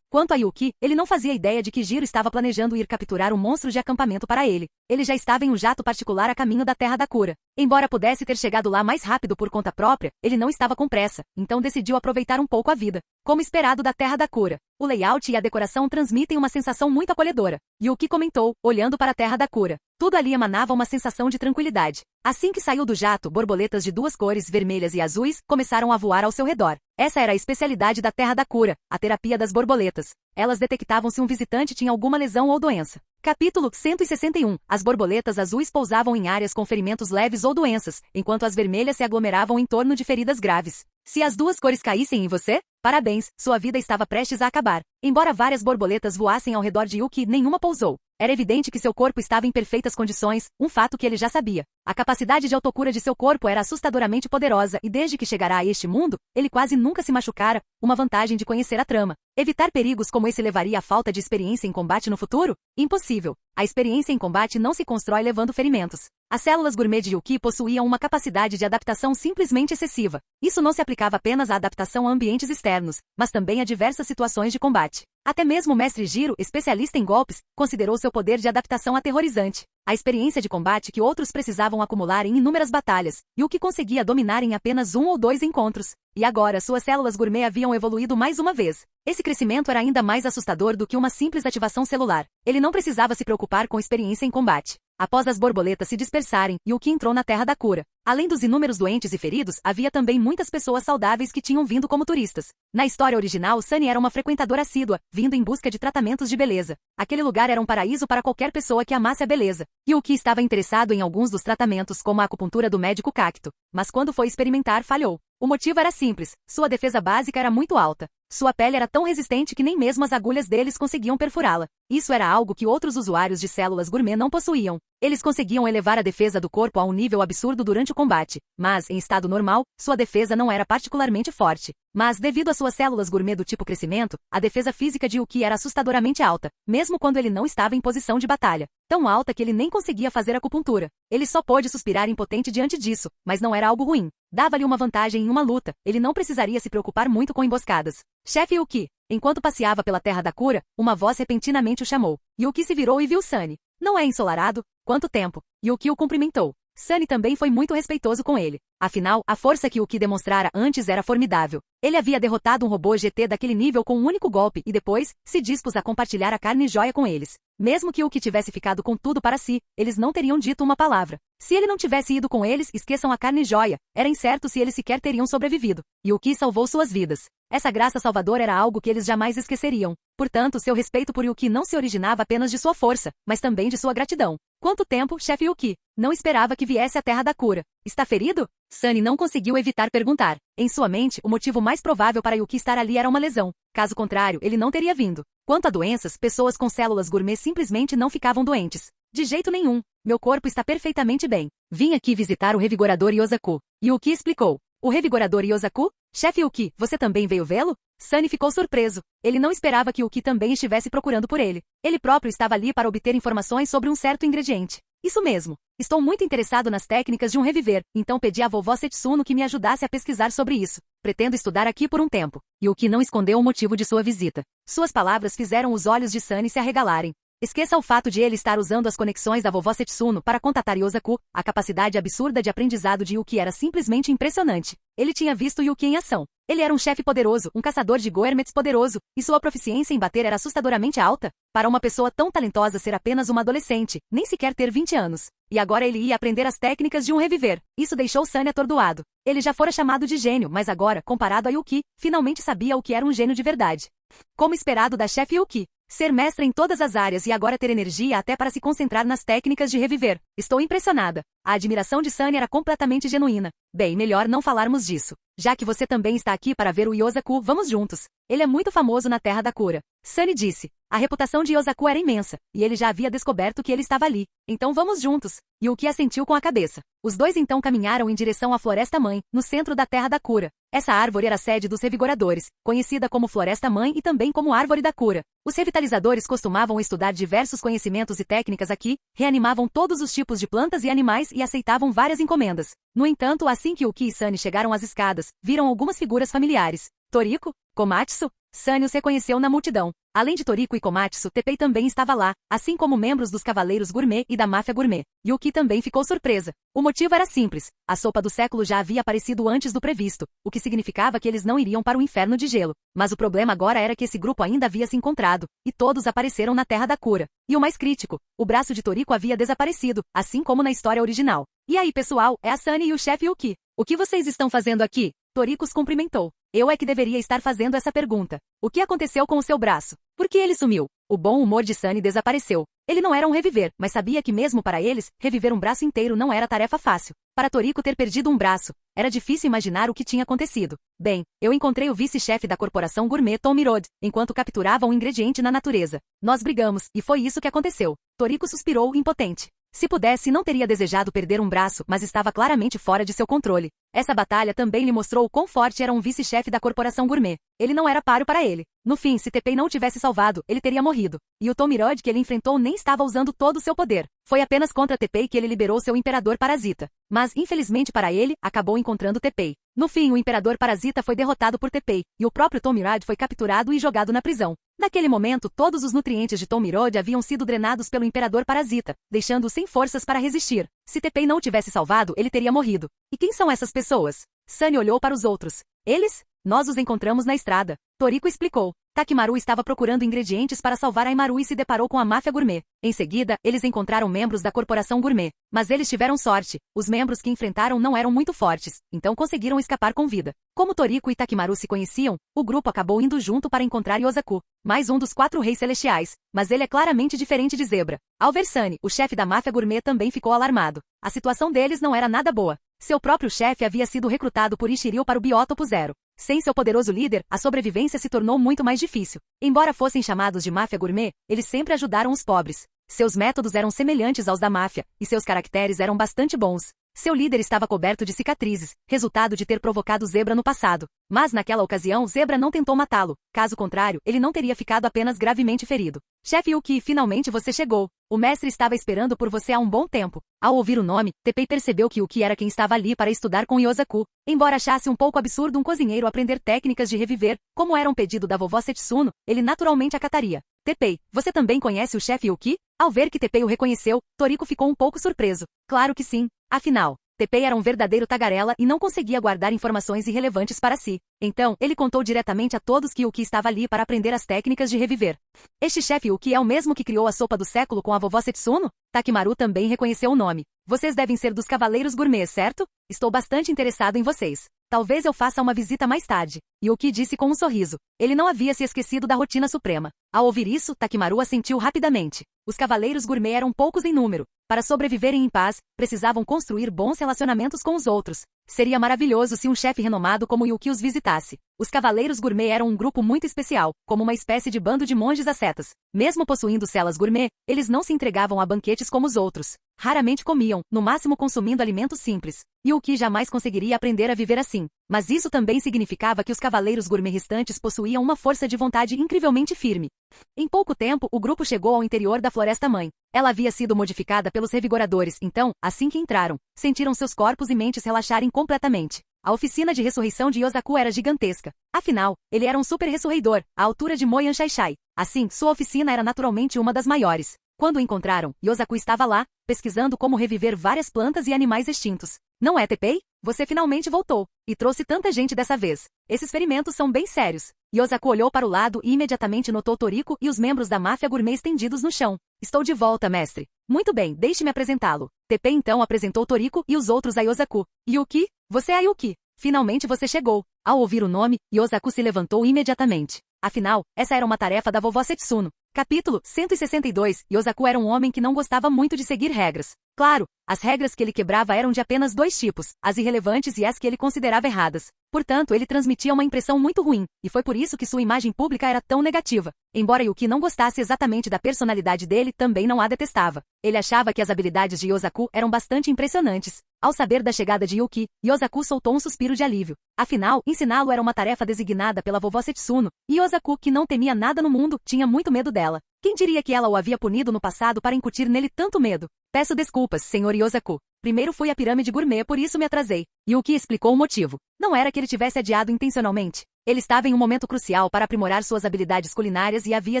Quanto a Yuki, ele não fazia ideia de que Jiro estava planejando ir capturar um monstro de acampamento para ele. Ele já estava em um jato particular a caminho da Terra da Cura. Embora pudesse ter chegado lá mais rápido por conta própria, ele não estava com pressa, então decidiu aproveitar um pouco a vida. Como esperado da Terra da Cura, o layout e a decoração transmitem uma sensação muito acolhedora. Yuki comentou, olhando para a Terra da Cura. Tudo ali emanava uma sensação de tranquilidade. Assim que saiu do jato, borboletas de duas cores, vermelhas e azuis, começaram a voar ao seu redor. Essa era a especialidade da Terra da Cura, a terapia das borboletas. Elas detectavam se um visitante tinha alguma lesão ou doença. Capítulo 161. As borboletas azuis pousavam em áreas com ferimentos leves ou doenças, enquanto as vermelhas se aglomeravam em torno de feridas graves. Se as duas cores caíssem em você, parabéns, sua vida estava prestes a acabar. Embora várias borboletas voassem ao redor de Yuki, nenhuma pousou. Era evidente que seu corpo estava em perfeitas condições, um fato que ele já sabia. A capacidade de autocura de seu corpo era assustadoramente poderosa e desde que chegará a este mundo, ele quase nunca se machucara, uma vantagem de conhecer a trama. Evitar perigos como esse levaria à falta de experiência em combate no futuro? Impossível. A experiência em combate não se constrói levando ferimentos. As células gourmet de Yuki possuíam uma capacidade de adaptação simplesmente excessiva. Isso não se aplicava apenas à adaptação a ambientes externos, mas também a diversas situações de combate. Até mesmo o mestre Jiro, especialista em golpes, considerou seu poder de adaptação aterrorizante. A experiência de combate que outros precisavam acumular em inúmeras batalhas, e o que conseguia dominar em apenas 1 ou 2 encontros. E agora suas células gourmet haviam evoluído mais uma vez. Esse crescimento era ainda mais assustador do que uma simples ativação celular. Ele não precisava se preocupar com experiência em combate. Após as borboletas se dispersarem, Yuki entrou na Terra da Cura. Além dos inúmeros doentes e feridos, havia também muitas pessoas saudáveis que tinham vindo como turistas. Na história original, Sunny era uma frequentadora assídua, vindo em busca de tratamentos de beleza. Aquele lugar era um paraíso para qualquer pessoa que amasse a beleza. Yuki estava interessado em alguns dos tratamentos, como a acupuntura do médico Cacto. Mas quando foi experimentar, falhou. O motivo era simples, sua defesa básica era muito alta. Sua pele era tão resistente que nem mesmo as agulhas deles conseguiam perfurá-la. Isso era algo que outros usuários de células gourmet não possuíam. Eles conseguiam elevar a defesa do corpo a um nível absurdo durante o combate, mas, em estado normal, sua defesa não era particularmente forte. Mas, devido às suas células gourmet do tipo crescimento, a defesa física de Yuki era assustadoramente alta, mesmo quando ele não estava em posição de batalha. Tão alta que ele nem conseguia fazer acupuntura. Ele só pôde suspirar impotente diante disso, mas não era algo ruim. Dava-lhe uma vantagem em uma luta, ele não precisaria se preocupar muito com emboscadas. Chefe Yuki. Enquanto passeava pela Terra da Cura, uma voz repentinamente o chamou. Yuki se virou e viu Sunny. Não é ensolarado? Quanto tempo? Yuki o cumprimentou. Sunny também foi muito respeitoso com ele. Afinal, a força que Yuki demonstrara antes era formidável. Ele havia derrotado um robô GT daquele nível com um único golpe e depois, se dispôs a compartilhar a carne joia com eles. Mesmo que Yuki tivesse ficado com tudo para si, eles não teriam dito uma palavra. Se ele não tivesse ido com eles, esqueçam a carne joia. Era incerto se eles sequer teriam sobrevivido. Yuki salvou suas vidas. Essa graça salvadora era algo que eles jamais esqueceriam. Portanto, seu respeito por Yuki não se originava apenas de sua força, mas também de sua gratidão. Quanto tempo, chefe Yuki? Não esperava que viesse à Terra da Cura. Está ferido? Sunny não conseguiu evitar perguntar. Em sua mente, o motivo mais provável para Yuki estar ali era uma lesão. Caso contrário, ele não teria vindo. Quanto a doenças, pessoas com células gourmet simplesmente não ficavam doentes. De jeito nenhum. Meu corpo está perfeitamente bem. Vim aqui visitar o revigorador Yosaku. Yuki explicou. O revigorador Yosaku? Chefe Yuki, você também veio vê-lo? Sunny ficou surpreso. Ele não esperava que Yuki também estivesse procurando por ele. Ele próprio estava ali para obter informações sobre um certo ingrediente. Isso mesmo. Estou muito interessado nas técnicas de um reviver, então pedi à vovó Setsuno que me ajudasse a pesquisar sobre isso. Pretendo estudar aqui por um tempo. Yuki não escondeu o motivo de sua visita. Suas palavras fizeram os olhos de Sunny se arregalarem. Esqueça o fato de ele estar usando as conexões da vovó Setsuno para contatar Yosaku. A capacidade absurda de aprendizado de Yuki era simplesmente impressionante. Ele tinha visto Yuki em ação. Ele era um chefe poderoso, um caçador de gourmets poderoso, e sua proficiência em bater era assustadoramente alta. Para uma pessoa tão talentosa ser apenas uma adolescente, nem sequer ter 20 anos. E agora ele ia aprender as técnicas de um reviver. Isso deixou Sunny atordoado. Ele já fora chamado de gênio, mas agora, comparado a Yuki, finalmente sabia o que era um gênio de verdade. Como esperado da chefe Yuki. Ser mestra em todas as áreas e agora ter energia até para se concentrar nas técnicas de reviver. Estou impressionada. A admiração de Sunny era completamente genuína. Bem, melhor não falarmos disso. Já que você também está aqui para ver o Yosaku, vamos juntos. Ele é muito famoso na Terra da Cura. Sunny disse. A reputação de Yosaku era imensa, e ele já havia descoberto que ele estava ali. Então vamos juntos. Yuki assentiu com a cabeça. Os dois então caminharam em direção à Floresta Mãe, no centro da Terra da Cura. Essa árvore era a sede dos revigoradores, conhecida como Floresta Mãe e também como Árvore da Cura. Os revitalizadores costumavam estudar diversos conhecimentos e técnicas aqui, reanimavam todos os tipos de plantas e animais e aceitavam várias encomendas. No entanto, assim que Yuki e Sunny chegaram às escadas, viram algumas figuras familiares. Toriko? Komatsu? Sunny os reconheceu na multidão. Além de Toriko e Komatsu, Teppei também estava lá, assim como membros dos Cavaleiros Gourmet e da Máfia Gourmet. Yuki também ficou surpresa. O motivo era simples. A sopa do século já havia aparecido antes do previsto, o que significava que eles não iriam para o inferno de gelo. Mas o problema agora era que esse grupo ainda havia se encontrado, e todos apareceram na Terra da Cura. E o mais crítico, o braço de Toriko havia desaparecido, assim como na história original. E aí, pessoal, é a Sunny e o chefe Yuki. O que vocês estão fazendo aqui? Toriko os cumprimentou. Eu é que deveria estar fazendo essa pergunta. O que aconteceu com o seu braço? Por que ele sumiu? O bom humor de Sunny desapareceu. Ele não era um reviver, mas sabia que mesmo para eles, reviver um braço inteiro não era tarefa fácil. Para Toriko ter perdido um braço, era difícil imaginar o que tinha acontecido. Bem, eu encontrei o vice-chefe da corporação gourmet Tom Mirod, enquanto capturava um ingrediente na natureza. Nós brigamos, e foi isso que aconteceu. Toriko suspirou, impotente. Se pudesse, não teria desejado perder um braço, mas estava claramente fora de seu controle. Essa batalha também lhe mostrou o quão forte era um vice-chefe da corporação gourmet. Ele não era páreo para ele. No fim, se Teppei não tivesse salvado, ele teria morrido. E o Tomirod que ele enfrentou nem estava usando todo o seu poder. Foi apenas contra Teppei que ele liberou seu imperador parasita. Mas, infelizmente para ele, acabou encontrando Teppei. No fim, o imperador parasita foi derrotado por Teppei, e o próprio Tomirod foi capturado e jogado na prisão. Naquele momento, todos os nutrientes de Tomirod haviam sido drenados pelo imperador parasita, deixando-o sem forças para resistir. Se Teppei não o tivesse salvado, ele teria morrido. E quem são essas pessoas? Sunny olhou para os outros. Eles? Nós os encontramos na estrada. Toriko explicou. Takimaru estava procurando ingredientes para salvar Aimaru e se deparou com a máfia gourmet. Em seguida, eles encontraram membros da corporação gourmet. Mas eles tiveram sorte. Os membros que enfrentaram não eram muito fortes, então conseguiram escapar com vida. Como Toriko e Takimaru se conheciam, o grupo acabou indo junto para encontrar Yosaku, mais um dos 4 reis celestiais, mas ele é claramente diferente de Zebra. Ao ver Sunny, o chefe da máfia gourmet também ficou alarmado. A situação deles não era nada boa. Seu próprio chefe havia sido recrutado por Ishiryu para o Biótopo Zero. Sem seu poderoso líder, a sobrevivência se tornou muito mais difícil. Embora fossem chamados de máfia gourmet, eles sempre ajudaram os pobres. Seus métodos eram semelhantes aos da máfia, e seus caracteres eram bastante bons. Seu líder estava coberto de cicatrizes, resultado de ter provocado Zebra no passado. Mas naquela ocasião, Zebra não tentou matá-lo. Caso contrário, ele não teria ficado apenas gravemente ferido. Chefe Yuki, finalmente você chegou. O mestre estava esperando por você há um bom tempo. Ao ouvir o nome, Teppei percebeu que Yuki era quem estava ali para estudar com Yosaku. Embora achasse um pouco absurdo um cozinheiro aprender técnicas de reviver, como era um pedido da vovó Setsuno, ele naturalmente acataria. Teppei, você também conhece o chefe Yuki? Ao ver que Teppei o reconheceu, Toriko ficou um pouco surpreso. Claro que sim. Afinal, Teppei era um verdadeiro tagarela e não conseguia guardar informações irrelevantes para si. Então, ele contou diretamente a todos que Yuki estava ali para aprender as técnicas de reviver. Este chefe Yuki é o mesmo que criou a sopa do século com a vovó Setsuno? Takimaru também reconheceu o nome. Vocês devem ser dos Cavaleiros Gourmet, certo? Estou bastante interessado em vocês. Talvez eu faça uma visita mais tarde. Yuki disse com um sorriso. Ele não havia se esquecido da rotina suprema. Ao ouvir isso, Takimaru assentiu rapidamente. Os Cavaleiros Gourmet eram poucos em número. Para sobreviverem em paz, precisavam construir bons relacionamentos com os outros. Seria maravilhoso se um chefe renomado como Yuki os visitasse. Os Cavaleiros Gourmet eram um grupo muito especial, como uma espécie de bando de monges ascetas. Mesmo possuindo celas gourmet, eles não se entregavam a banquetes como os outros. Raramente comiam, no máximo consumindo alimentos simples. Yuki jamais conseguiria aprender a viver assim. Mas isso também significava que os Cavaleiros Gourmet restantes possuíam uma força de vontade incrivelmente firme. Em pouco tempo, o grupo chegou ao interior da Floresta Mãe. Ela havia sido modificada pelos revigoradores, então, assim que entraram, sentiram seus corpos e mentes relaxarem completamente. A oficina de ressurreição de Yosaku era gigantesca. Afinal, ele era um super ressurreidor, à altura de Moyan Shaishai. Assim, sua oficina era naturalmente uma das maiores. Quando o encontraram, Yosaku estava lá, pesquisando como reviver várias plantas e animais extintos. Não é, Teppei? Você finalmente voltou. E trouxe tanta gente dessa vez. Esses ferimentos são bem sérios. Yosaku olhou para o lado e imediatamente notou Toriko e os membros da máfia gourmet estendidos no chão. Estou de volta, mestre. Muito bem, deixe-me apresentá-lo. Teppei então apresentou Toriko e os outros a Yosaku. Yuki? Você é a Yuki. Finalmente você chegou. Ao ouvir o nome, Yosaku se levantou imediatamente. Afinal, essa era uma tarefa da vovó Setsuno. Capítulo 162. Yosaku era um homem que não gostava muito de seguir regras. Claro, as regras que ele quebrava eram de apenas 2 tipos, as irrelevantes e as que ele considerava erradas. Portanto, ele transmitia uma impressão muito ruim, e foi por isso que sua imagem pública era tão negativa. Embora Yuki não gostasse exatamente da personalidade dele, também não a detestava. Ele achava que as habilidades de Yosaku eram bastante impressionantes. Ao saber da chegada de Yuki, Yosaku soltou um suspiro de alívio. Afinal, ensiná-lo era uma tarefa designada pela vovó Setsuno, e Yosaku, que não temia nada no mundo, tinha muito medo dela. Quem diria que ela o havia punido no passado para incutir nele tanto medo? Peço desculpas, senhor Yosaku. Primeiro fui à pirâmide gourmet, por isso me atrasei. Yuki explicou o motivo. Não era que ele tivesse adiado intencionalmente. Ele estava em um momento crucial para aprimorar suas habilidades culinárias e havia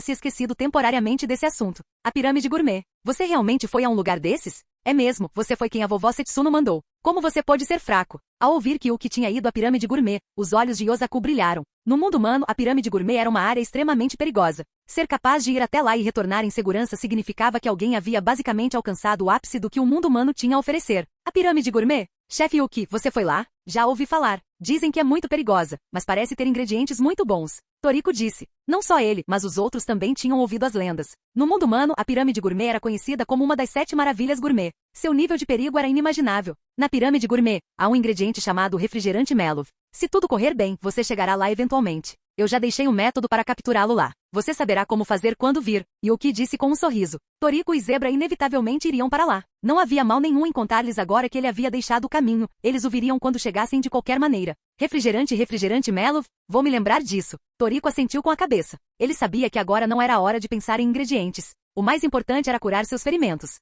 se esquecido temporariamente desse assunto. A pirâmide gourmet. Você realmente foi a um lugar desses? É mesmo, você foi quem a vovó Setsuno mandou. Como você pode ser fraco? Ao ouvir que Yuki tinha ido à pirâmide gourmet, os olhos de Yosaku brilharam. No mundo humano, a pirâmide gourmet era uma área extremamente perigosa. Ser capaz de ir até lá e retornar em segurança significava que alguém havia basicamente alcançado o ápice do que o mundo humano tinha a oferecer. A pirâmide gourmet? Chefe Yuki, você foi lá? Já ouvi falar. Dizem que é muito perigosa, mas parece ter ingredientes muito bons. Toriko disse. Não só ele, mas os outros também tinham ouvido as lendas. No mundo humano, a pirâmide gourmet era conhecida como uma das 7 maravilhas gourmet. Seu nível de perigo era inimaginável. Na pirâmide gourmet, há um ingrediente chamado refrigerante Melov. Se tudo correr bem, você chegará lá eventualmente. Eu já deixei um método para capturá-lo lá. Você saberá como fazer quando vir. Yuki disse com um sorriso. Toriko e Zebra inevitavelmente iriam para lá. Não havia mal nenhum em contar-lhes agora que ele havia deixado o caminho. Eles o viriam quando chegassem de qualquer maneira. Refrigerante Melo? Vou me lembrar disso. Toriko assentiu com a cabeça. Ele sabia que agora não era a hora de pensar em ingredientes. O mais importante era curar seus ferimentos.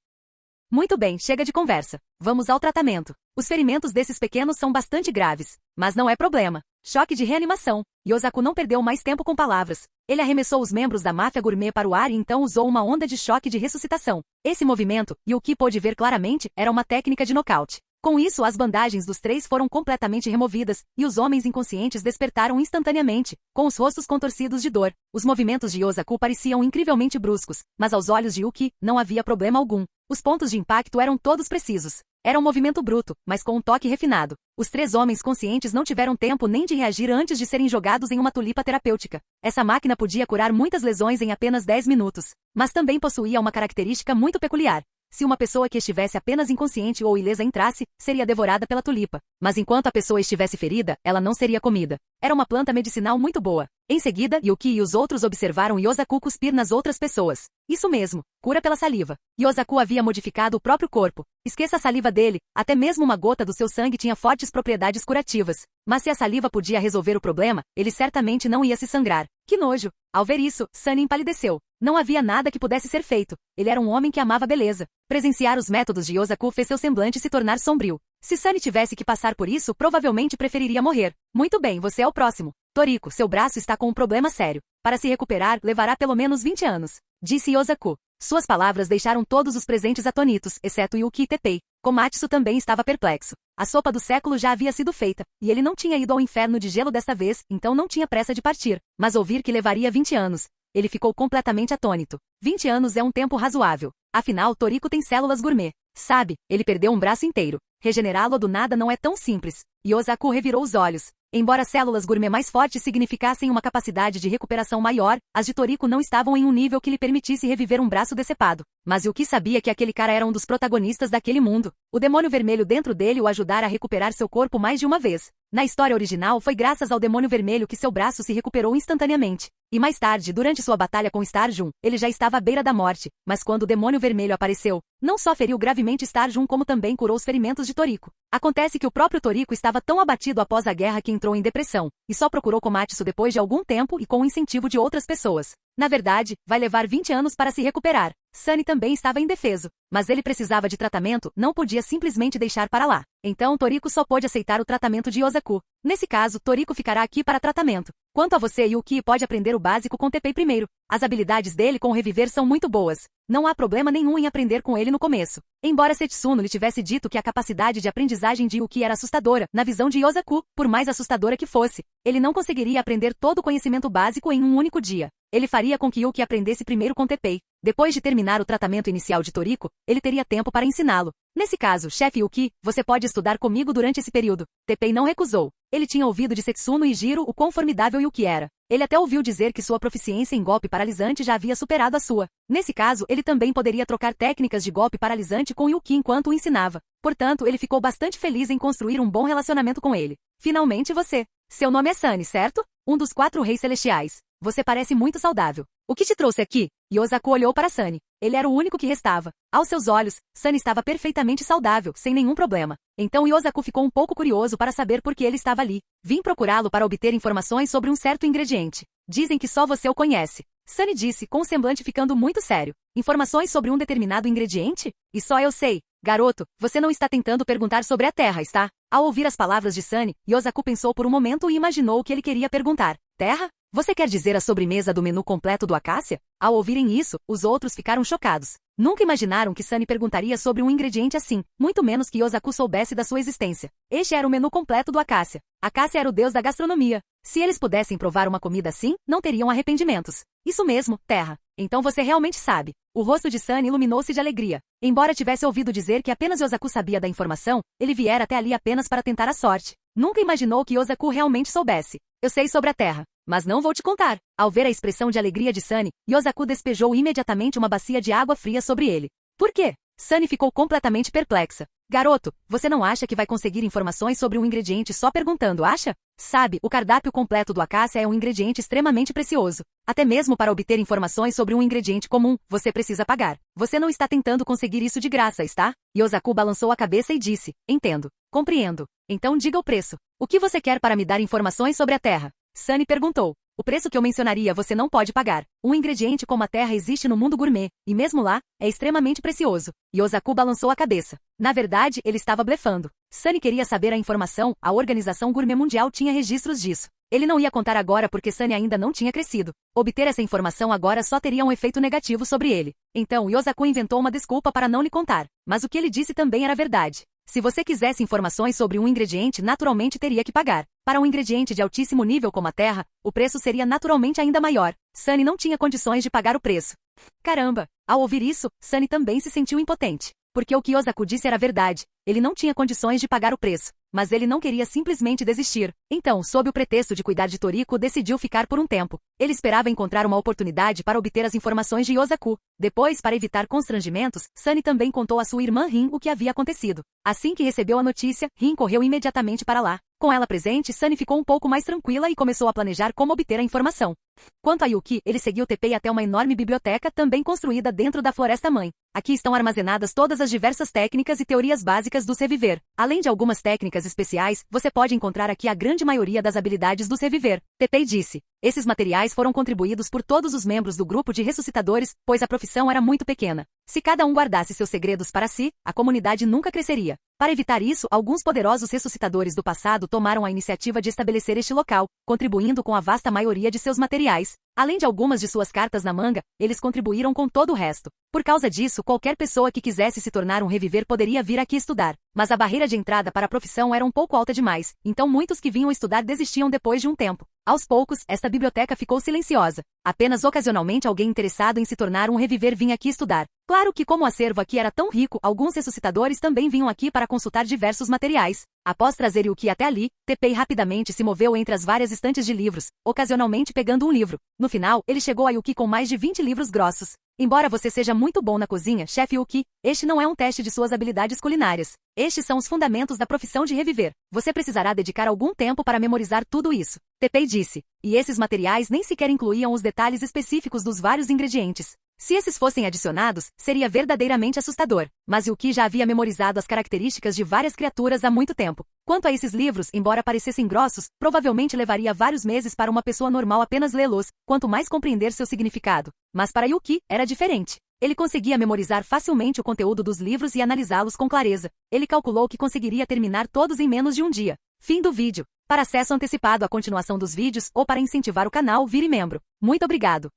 Muito bem, chega de conversa. Vamos ao tratamento. Os ferimentos desses pequenos são bastante graves. Mas não é problema. Choque de reanimação. Yosaku não perdeu mais tempo com palavras. Ele arremessou os membros da máfia gourmet para o ar e então usou uma onda de choque de ressuscitação. Esse movimento, Yuki pôde ver claramente, era uma técnica de nocaute. Com isso, as bandagens dos três foram completamente removidas, e os homens inconscientes despertaram instantaneamente, com os rostos contorcidos de dor. Os movimentos de Yosaku pareciam incrivelmente bruscos, mas aos olhos de Yuki, não havia problema algum. Os pontos de impacto eram todos precisos. Era um movimento bruto, mas com um toque refinado. Os três homens conscientes não tiveram tempo nem de reagir antes de serem jogados em uma tulipa terapêutica. Essa máquina podia curar muitas lesões em apenas 10 minutos. Mas também possuía uma característica muito peculiar. Se uma pessoa que estivesse apenas inconsciente ou ilesa entrasse, seria devorada pela tulipa. Mas enquanto a pessoa estivesse ferida, ela não seria comida. Era uma planta medicinal muito boa. Em seguida, Yuki e os outros observaram Yosaku cuspir nas outras pessoas. Isso mesmo, cura pela saliva. Yosaku havia modificado o próprio corpo. Esqueça a saliva dele, até mesmo uma gota do seu sangue tinha fortes propriedades curativas. Mas se a saliva podia resolver o problema, ele certamente não ia se sangrar. Que nojo! Ao ver isso, Sunny empalideceu. Não havia nada que pudesse ser feito. Ele era um homem que amava a beleza. Presenciar os métodos de Yosaku fez seu semblante se tornar sombrio. Se Sunny tivesse que passar por isso, provavelmente preferiria morrer. Muito bem, você é o próximo. Toriko, seu braço está com um problema sério. Para se recuperar, levará pelo menos 20 anos. Disse Yosaku. Suas palavras deixaram todos os presentes atônitos, exceto Yuki e Teppei. Komatsu também estava perplexo. A sopa do século já havia sido feita, e ele não tinha ido ao inferno de gelo desta vez, então não tinha pressa de partir. Mas ouvir que levaria 20 anos. Ele ficou completamente atônito. 20 anos é um tempo razoável. Afinal, Toriko tem células gourmet. Sabe, ele perdeu um braço inteiro. Regenerá-lo do nada não é tão simples. Yosaku revirou os olhos. Embora células gourmet mais fortes significassem uma capacidade de recuperação maior, as de Toriko não estavam em um nível que lhe permitisse reviver um braço decepado. Mas Yuki sabia que aquele cara era um dos protagonistas daquele mundo. O demônio vermelho dentro dele o ajudara a recuperar seu corpo mais de uma vez. Na história original, foi graças ao demônio vermelho que seu braço se recuperou instantaneamente. E mais tarde, durante sua batalha com Starjun, ele já estava à beira da morte. Mas quando o demônio vermelho apareceu, não só feriu gravemente Starjun como também curou os ferimentos de Toriko. Acontece que o próprio Toriko estava tão abatido após a guerra que entrou em depressão, e só procurou Komatsu depois de algum tempo e com o incentivo de outras pessoas. Na verdade, vai levar 20 anos para se recuperar. Sunny também estava indefeso, mas ele precisava de tratamento, não podia simplesmente deixar para lá. Então Toriko só pôde aceitar o tratamento de Yosaku. Nesse caso, Toriko ficará aqui para tratamento. Quanto a você, Yuki pode aprender o básico com Teppei primeiro. As habilidades dele com o reviver são muito boas. Não há problema nenhum em aprender com ele no começo. Embora Setsuno lhe tivesse dito que a capacidade de aprendizagem de Yuki era assustadora, na visão de Yosaku, por mais assustadora que fosse, ele não conseguiria aprender todo o conhecimento básico em um único dia. Ele faria com que Yuki aprendesse primeiro com Teppei. Depois de terminar o tratamento inicial de Toriko, ele teria tempo para ensiná-lo. Nesse caso, chefe Yuki, você pode estudar comigo durante esse período. Teppei não recusou. Ele tinha ouvido de Setsuno e Jiro o quão formidável Yuki era. Ele até ouviu dizer que sua proficiência em golpe paralisante já havia superado a sua. Nesse caso, ele também poderia trocar técnicas de golpe paralisante com Yuki enquanto o ensinava. Portanto, ele ficou bastante feliz em construir um bom relacionamento com ele. Finalmente você. Seu nome é Sunny, certo? Um dos 4 reis celestiais. Você parece muito saudável. O que te trouxe aqui? Yosaku olhou para Sunny. Ele era o único que restava. Aos seus olhos, Sunny estava perfeitamente saudável, sem nenhum problema. Então Yosaku ficou um pouco curioso para saber por que ele estava ali. Vim procurá-lo para obter informações sobre um certo ingrediente. Dizem que só você o conhece. Sunny disse, com o semblante ficando muito sério. Informações sobre um determinado ingrediente? E só eu sei. Garoto, você não está tentando perguntar sobre a terra, está? Ao ouvir as palavras de Sunny, Yosaku pensou por um momento e imaginou o que ele queria perguntar. Terra? Você quer dizer a sobremesa do menu completo do Acácia? Ao ouvirem isso, os outros ficaram chocados. Nunca imaginaram que Sunny perguntaria sobre um ingrediente assim, muito menos que Yosaku soubesse da sua existência. Este era o menu completo do Acácia. Acácia era o deus da gastronomia. Se eles pudessem provar uma comida assim, não teriam arrependimentos. Isso mesmo, terra. Então você realmente sabe. O rosto de Sunny iluminou-se de alegria. Embora tivesse ouvido dizer que apenas Yosaku sabia da informação, ele viera até ali apenas para tentar a sorte. Nunca imaginou que Yosaku realmente soubesse. Eu sei sobre a terra. Mas não vou te contar. Ao ver a expressão de alegria de Sunny, Yosaku despejou imediatamente uma bacia de água fria sobre ele. Por quê? Sunny ficou completamente perplexa. Garoto, você não acha que vai conseguir informações sobre um ingrediente só perguntando, acha? Sabe, o cardápio completo do Acácia é um ingrediente extremamente precioso. Até mesmo para obter informações sobre um ingrediente comum, você precisa pagar. Você não está tentando conseguir isso de graça, está? Yosaku balançou a cabeça e disse, entendo. Compreendo. Então diga o preço. O que você quer para me dar informações sobre a terra? Sunny perguntou. O preço que eu mencionaria você não pode pagar. Um ingrediente como a terra existe no mundo gourmet, e mesmo lá, é extremamente precioso. Yosaku balançou a cabeça. Na verdade, ele estava blefando. Sunny queria saber a informação, a Organização Gourmet Mundial tinha registros disso. Ele não ia contar agora porque Sunny ainda não tinha crescido. Obter essa informação agora só teria um efeito negativo sobre ele. Então, Yosaku inventou uma desculpa para não lhe contar. Mas o que ele disse também era verdade. Se você quisesse informações sobre um ingrediente, naturalmente teria que pagar. Para um ingrediente de altíssimo nível como a terra, o preço seria naturalmente ainda maior. Sunny não tinha condições de pagar o preço. Caramba! Ao ouvir isso, Sunny também se sentiu impotente. Porque o que Yosaku disse era verdade. Ele não tinha condições de pagar o preço. Mas ele não queria simplesmente desistir. Então, sob o pretexto de cuidar de Toriko, decidiu ficar por um tempo. Ele esperava encontrar uma oportunidade para obter as informações de Yosaku. Depois, para evitar constrangimentos, Sunny também contou à sua irmã Rin o que havia acontecido. Assim que recebeu a notícia, Rin correu imediatamente para lá. Com ela presente, Sunny ficou um pouco mais tranquila e começou a planejar como obter a informação. Quanto a Yuki, ele seguiu Teppei até uma enorme biblioteca também construída dentro da Floresta Mãe. Aqui estão armazenadas todas as diversas técnicas e teorias básicas do Reviver. Além de algumas técnicas especiais, você pode encontrar aqui a grande maioria das habilidades do Reviver. Teppei disse. Esses materiais foram contribuídos por todos os membros do grupo de ressuscitadores, pois a profissão era muito pequena. Se cada um guardasse seus segredos para si, a comunidade nunca cresceria. Para evitar isso, alguns poderosos ressuscitadores do passado tomaram a iniciativa de estabelecer este local, contribuindo com a vasta maioria de seus materiais. Além de algumas de suas cartas na manga, eles contribuíram com todo o resto. Por causa disso, qualquer pessoa que quisesse se tornar um reviver poderia vir aqui estudar. Mas a barreira de entrada para a profissão era um pouco alta demais, então muitos que vinham estudar desistiam depois de um tempo. Aos poucos, esta biblioteca ficou silenciosa. Apenas ocasionalmente alguém interessado em se tornar um reviver vinha aqui estudar. Claro que como o acervo aqui era tão rico, alguns ressuscitadores também vinham aqui para consultar diversos materiais. Após trazer Yuki até ali, Teppei rapidamente se moveu entre as várias estantes de livros, ocasionalmente pegando um livro. No final, ele chegou a Yuki com mais de 20 livros grossos. Embora você seja muito bom na cozinha, chefe Yuki, este não é um teste de suas habilidades culinárias. Estes são os fundamentos da profissão de reviver. Você precisará dedicar algum tempo para memorizar tudo isso. Teppei disse. E esses materiais nem sequer incluíam os detalhes específicos dos vários ingredientes. Se esses fossem adicionados, seria verdadeiramente assustador. Mas Yuki já havia memorizado as características de várias criaturas há muito tempo. Quanto a esses livros, embora parecessem grossos, provavelmente levaria vários meses para uma pessoa normal apenas lê-los, quanto mais compreender seu significado. Mas para Yuki, era diferente. Ele conseguia memorizar facilmente o conteúdo dos livros e analisá-los com clareza. Ele calculou que conseguiria terminar todos em menos de um dia. Fim do vídeo. Para acesso antecipado à continuação dos vídeos ou para incentivar o canal, vire membro. Muito obrigado.